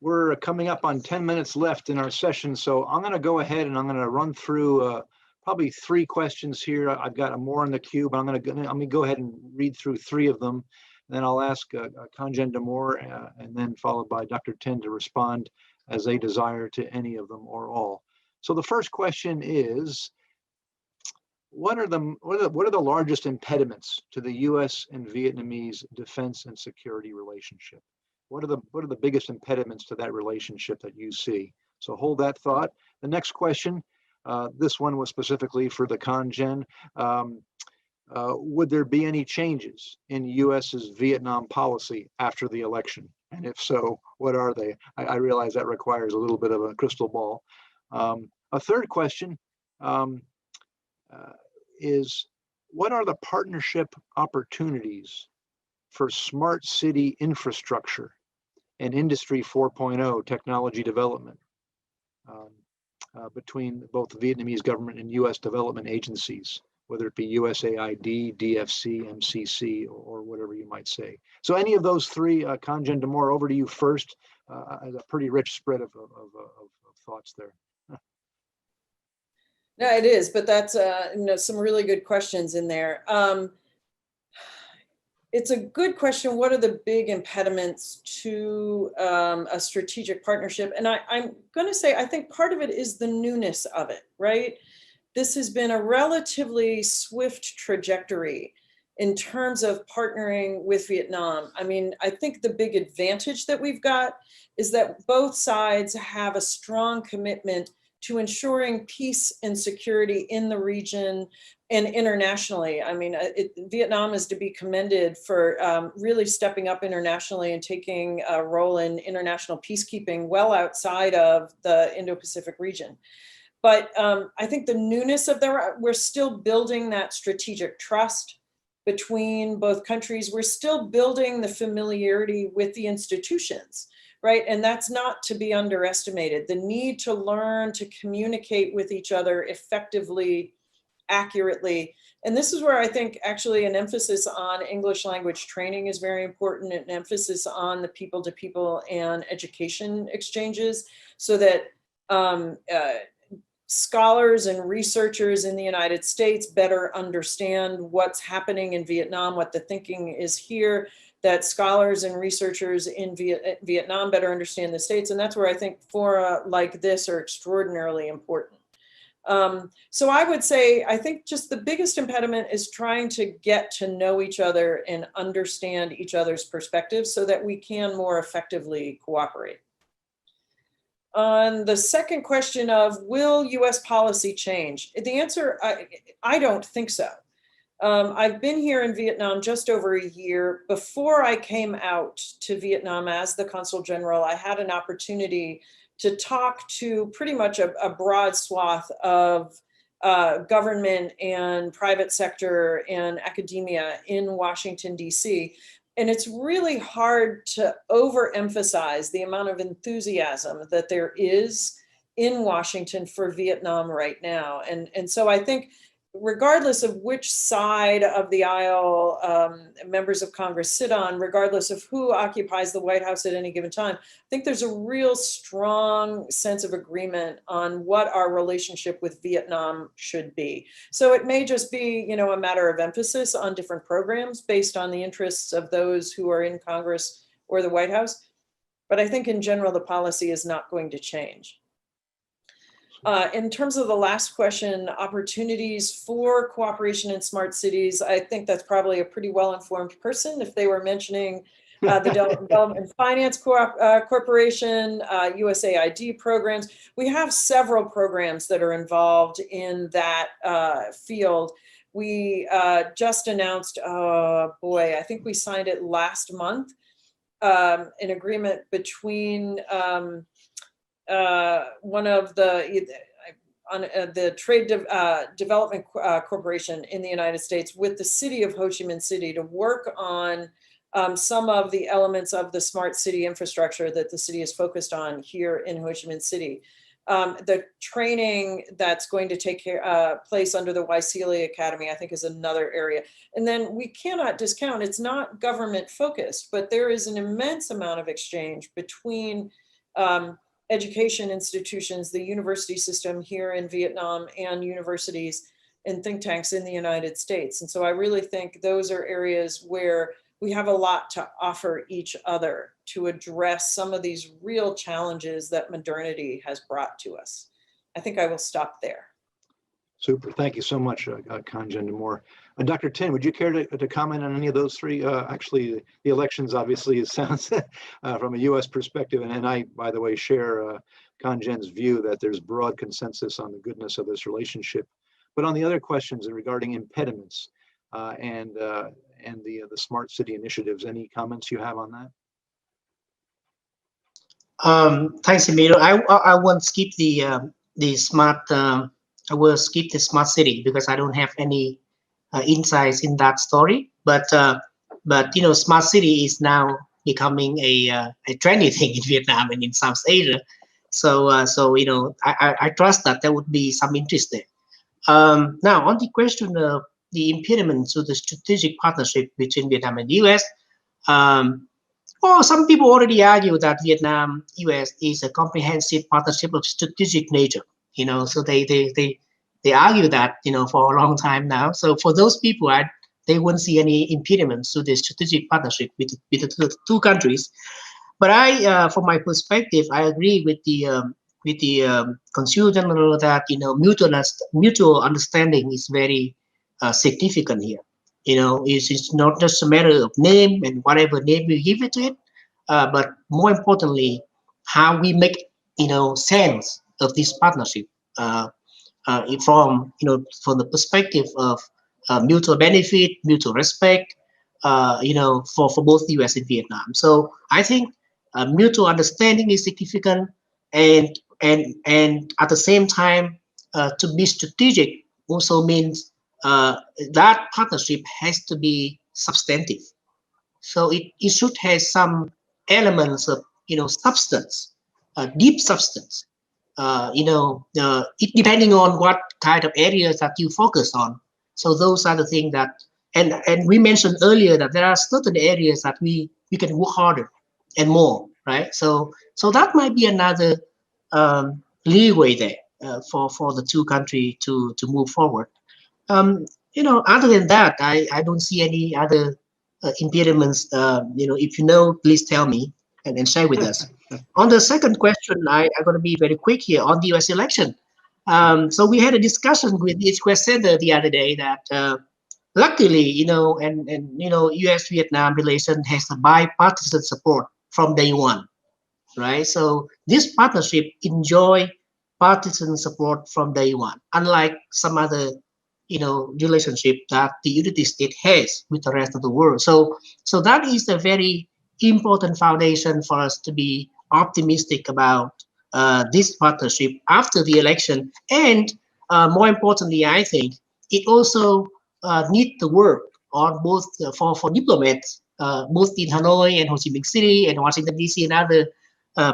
We're coming up on 10 minutes left in our session, so I'm going to go ahead and I'm going to run through probably 3 questions here. I've got more in the queue, but I'm going to go ahead and read through 3 of them. Then I'll ask Consul-General Damour and then followed by Dr. Tin to respond as they desire to any of them or all. So the first question is, what are the largest impediments to the U.S. and Vietnamese defense and security relationship? What are the biggest impediments to that relationship that you see? So hold that thought. The next question, this one was specifically for the Con-Gen. Would there be any changes in U.S.'s Vietnam policy after the election? And if so, what are they? I realize that requires a little bit of a crystal ball. A third question is, what are the partnership opportunities for smart city infrastructure and Industry 4.0 technology development between both the Vietnamese government and U.S. development agencies, whether it be USAID, DFC, MCC, or whatever you might say? So any of those 3, Consul-General Damour, over to you first. As a pretty rich spread of thoughts there. No, it is, but that's some really good questions in there. It's a good question. What are the big impediments to a strategic partnership? And I'm going to say, I think part of it is the newness of it, right? This has been a relatively swift trajectory in terms of partnering with Vietnam. I mean, I think the big advantage that we've got is that both sides have a strong commitment to ensuring peace and security in the region and internationally. I mean, Vietnam is to be commended for really stepping up internationally and taking a role in international peacekeeping well outside of the Indo-Pacific region. But I think the newness of we're still building that strategic trust between both countries. We're still building the familiarity with the institutions, right? And that's not to be underestimated. The need to learn to communicate with each other effectively, accurately. And this is where I think actually an emphasis on English language training is very important, an emphasis on the people-to-people and education exchanges, so that scholars and researchers in the United States better understand what's happening in Vietnam, what the thinking is here, that scholars and researchers in Vietnam better understand the States. And that's where I think fora like this are extraordinarily important. So I would say, I think just the biggest impediment is trying to get to know each other and understand each other's perspectives so that we can more effectively cooperate. On the second question of, will US policy change? The answer, I don't think so. I've been here in Vietnam just over a year. Before I came out to Vietnam as the Consul-General, I had an opportunity to talk to pretty much a broad swath of government and private sector and academia in Washington, D.C. And it's really hard to overemphasize the amount of enthusiasm that there is in Washington for Vietnam right now. And so I think regardless of which side of the aisle members of Congress sit on, regardless of who occupies the White House at any given time, I think there's a real strong sense of agreement on what our relationship with Vietnam should be. So it may just be, you know, a matter of emphasis on different programs based on the interests of those who are in Congress or the White House. But I think in general, the policy is not going to change. In terms of the last question, opportunities for cooperation in smart cities, I think that's probably a pretty well-informed person if they were mentioning the Development Finance Corporation, USAID programs. We have several programs that are involved in that field. We just announced, I think we signed it last month, an agreement between one of the Trade Development Corporation in the United States with the city of Ho Chi Minh City to work on some of the elements of the smart city infrastructure that the city is focused on here in Ho Chi Minh City. The training that's going to take place under the Waisili Academy, I think, is another area. And then we cannot discount, it's not government focused, but there is an immense amount of exchange between education institutions, the university system here in Vietnam, and universities and think tanks in the United States. And so I really think those are areas where we have a lot to offer each other to address some of these real challenges that modernity has brought to us. I think I will stop there. Super. Thank you so much, Conjen Damour. Dr. Tin, would you care to comment on any of those three? Actually, the elections, obviously, it sounds from a U.S. perspective, and I, by the way, share Conjen's view that there's broad consensus on the goodness of this relationship. But on the other questions regarding impediments and the smart city initiatives, any comments you have on that? Thanks, Emilio. I won't skip the smart. I will skip the smart city because I don't have any insights in that story. But you know, smart city is now becoming a trendy thing in Vietnam and in South Asia. So you know, I trust that there would be some interest there. Now, on the question of the impediment to the strategic partnership between Vietnam and the US, well, some people already argue that Vietnam-US is a comprehensive partnership of strategic nature. You know, so they argue that, you know, for a long time now. So for those people, they wouldn't see any impediments to the strategic partnership with the two countries. But from my perspective, I agree with the Consul-General that, you know, mutual understanding is very significant here. You know, it's not just a matter of name and whatever name we give it to it, but more importantly, how we make, you know, sense of this partnership from the perspective of mutual benefit, mutual respect, you know, for both the US and Vietnam. So I think mutual understanding is significant, and at the same time, to be strategic also means that partnership has to be substantive. So it should have some elements of, you know, substance, deep substance. You know, it depending on what kind of areas that you focus on. So those are the things that, and we mentioned earlier that there are certain areas that we can work harder and more, right? So that might be another leeway there for the two countries to move forward. You know, other than that, I don't see any other impediments. You know, if you know, please tell me and share with us. On the second question, I'm going to be very quick here on the US election. So we had a discussion with the East-West Center the other day that luckily, you know, and you know, US-Vietnam relation has a bipartisan support from day one, right? So this partnership enjoy partisan support from day one, unlike some other, you know, relationship that the United States has with the rest of the world. So that is a very important foundation for us to be optimistic about this partnership after the election. And more importantly, I think it also needs to work on both for diplomats, both in Hanoi and Ho Chi Minh City and Washington DC and other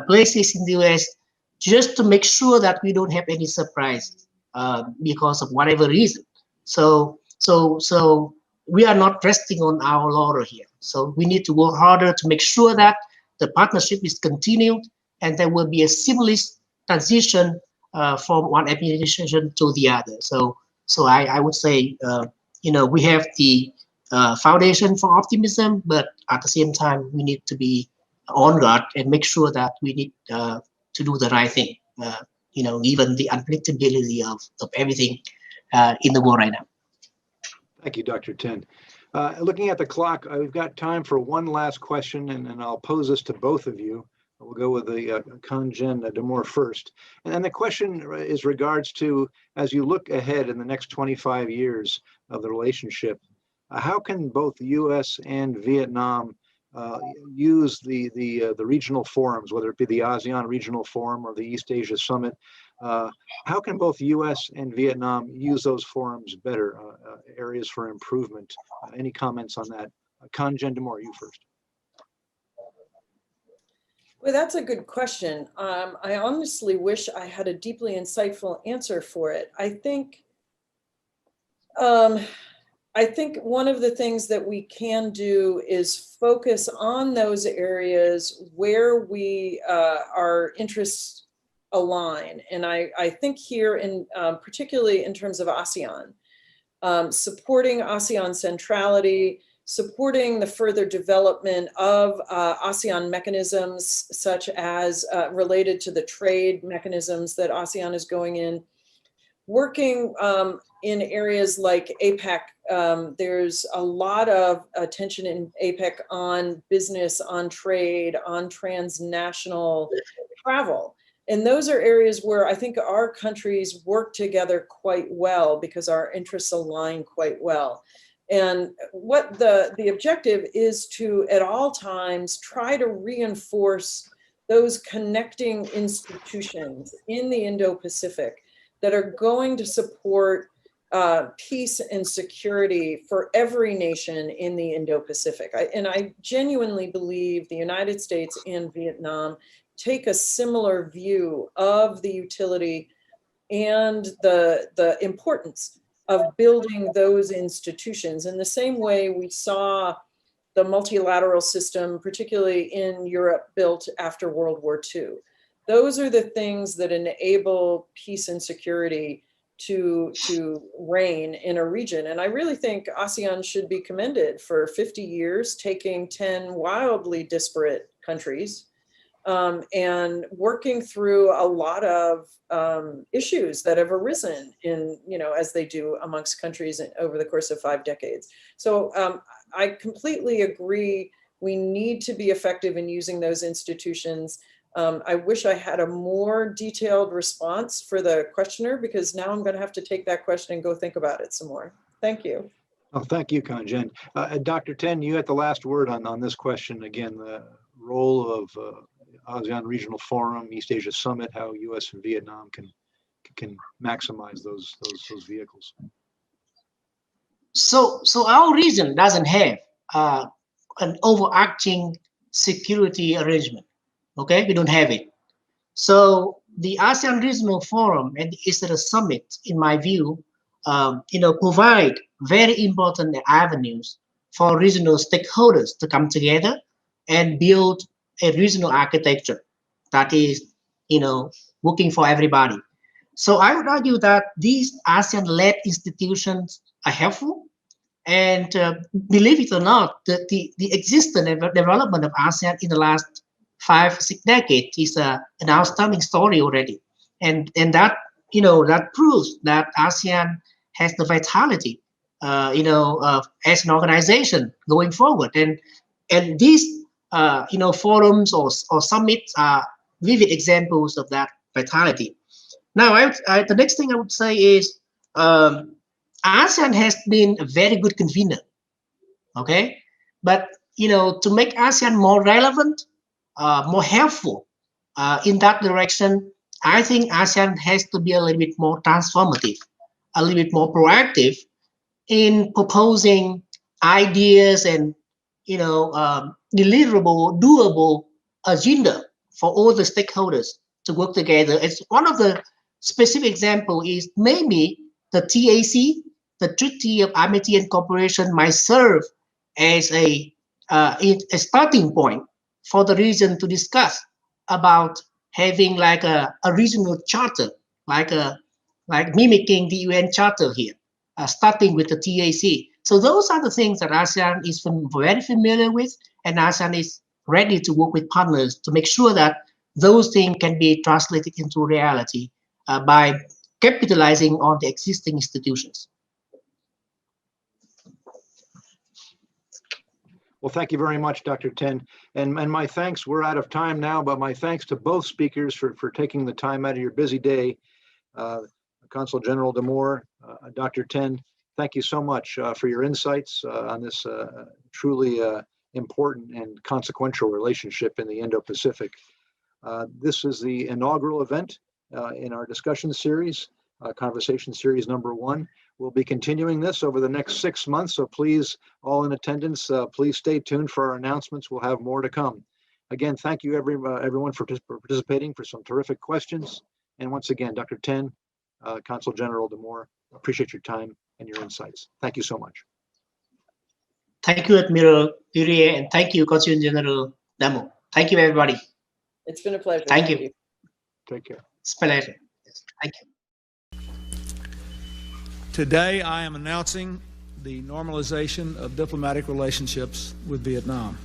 places in the US, just to make sure that we don't have any surprise because of whatever reason. So we are not resting on our laurel here. So we need to work harder to make sure that the partnership is continued and there will be a seamless transition from one administration to the other. So I would say, we have the foundation for optimism, but at the same time, we need to be on guard and make sure that we need to do the right thing, given the unpredictability of everything in the world right now. Thank you, Dr. Tin. Looking at the clock, we've got time for one last question, and I'll pose this to both of you. We'll go with the Congen Damour first. And the question is regards to, as you look ahead in the next 25 years of the relationship, how can both the US and Vietnam use the regional forums, whether it be the ASEAN Regional Forum or the East Asia Summit? How can both US and Vietnam use those forums better, areas for improvement? Any comments on that? Congen Damour, you first. Well, that's a good question. I honestly wish I had a deeply insightful answer for it. I think one of the things that we can do is focus on those areas where our interests align. And I think here, particularly in terms of ASEAN, supporting ASEAN centrality, supporting the further development of ASEAN mechanisms, such as related to the trade mechanisms that ASEAN is going in, working in areas like APEC. There's a lot of attention in APEC on business, on trade, on transnational travel. And those are areas where I think our countries work together quite well because our interests align quite well. And what the objective is to, at all times, try to reinforce those connecting institutions in the Indo-Pacific that are going to support peace and security for every nation in the Indo-Pacific. And I genuinely believe the United States and Vietnam take a similar view of the utility and the importance of building those institutions in the same way we saw the multilateral system, particularly in Europe, built after World War II. Those are the things that enable peace and security to reign in a region. And I really think ASEAN should be commended for 50 years, taking 10 wildly disparate countries and working through a lot of issues that have arisen as they do amongst countries over the course of 5 decades. So I completely agree. We need to be effective in using those institutions. I wish I had a more detailed response for the questioner, because now I'm going to have to take that question and go think about it some more. Thank you. Oh, thank you, Congen. Dr. Tin, you had the last word on this question. Again, the role of ASEAN Regional Forum, East Asia Summit, how US and Vietnam can maximize those vehicles. So our region doesn't have an overarching security arrangement. Okay, we don't have it. So the ASEAN Regional Forum and the East Asia Summit, in my view, provide very important avenues for regional stakeholders to come together and build a regional architecture that is, working for everybody. So I would argue that these ASEAN-led institutions are helpful. And believe it or not, the existence and development of ASEAN in the last 5-6 decades is an outstanding story already. And that, that proves that ASEAN has the vitality, as an organization going forward. And these, forums or summits are vivid examples of that vitality. Now, the next thing I would say is ASEAN has been a very good convener, okay? But, to make ASEAN more relevant, more helpful in that direction, I think ASEAN has to be a little bit more transformative, a little bit more proactive in proposing ideas and, deliverable, doable agenda for all the stakeholders to work together. It's one of the specific example is maybe the TAC, the Treaty of Amity and Cooperation, might serve as a starting point for the region to discuss about having like a regional charter, like mimicking the UN Charter here, starting with the TAC. So those are the things that ASEAN is very familiar with, and ASEAN is ready to work with partners to make sure that those things can be translated into reality by capitalizing on the existing institutions. Well, thank you very much, Dr. Tin. And my thanks, we're out of time now, but my thanks to both speakers for taking the time out of your busy day. Consul-General Damour, Dr. Tin, thank you so much for your insights on this truly important and consequential relationship in the Indo-Pacific. This is the inaugural event in our discussion series, conversation series number 1. We'll be continuing this over the next 6 months, so please, all in attendance, please stay tuned for our announcements. We'll have more to come. Again, thank you everyone for participating, for some terrific questions. And once again, Dr. Tin, Consul-General Damour, appreciate your time and your insights. Thank you so much. Thank you, Admiral Durie, and thank you, Consul-General Damour. Thank you, everybody. It's been a pleasure. Thank you. Take care. It's a pleasure. Thank you. Today, I am announcing the normalization of diplomatic relationships with Vietnam.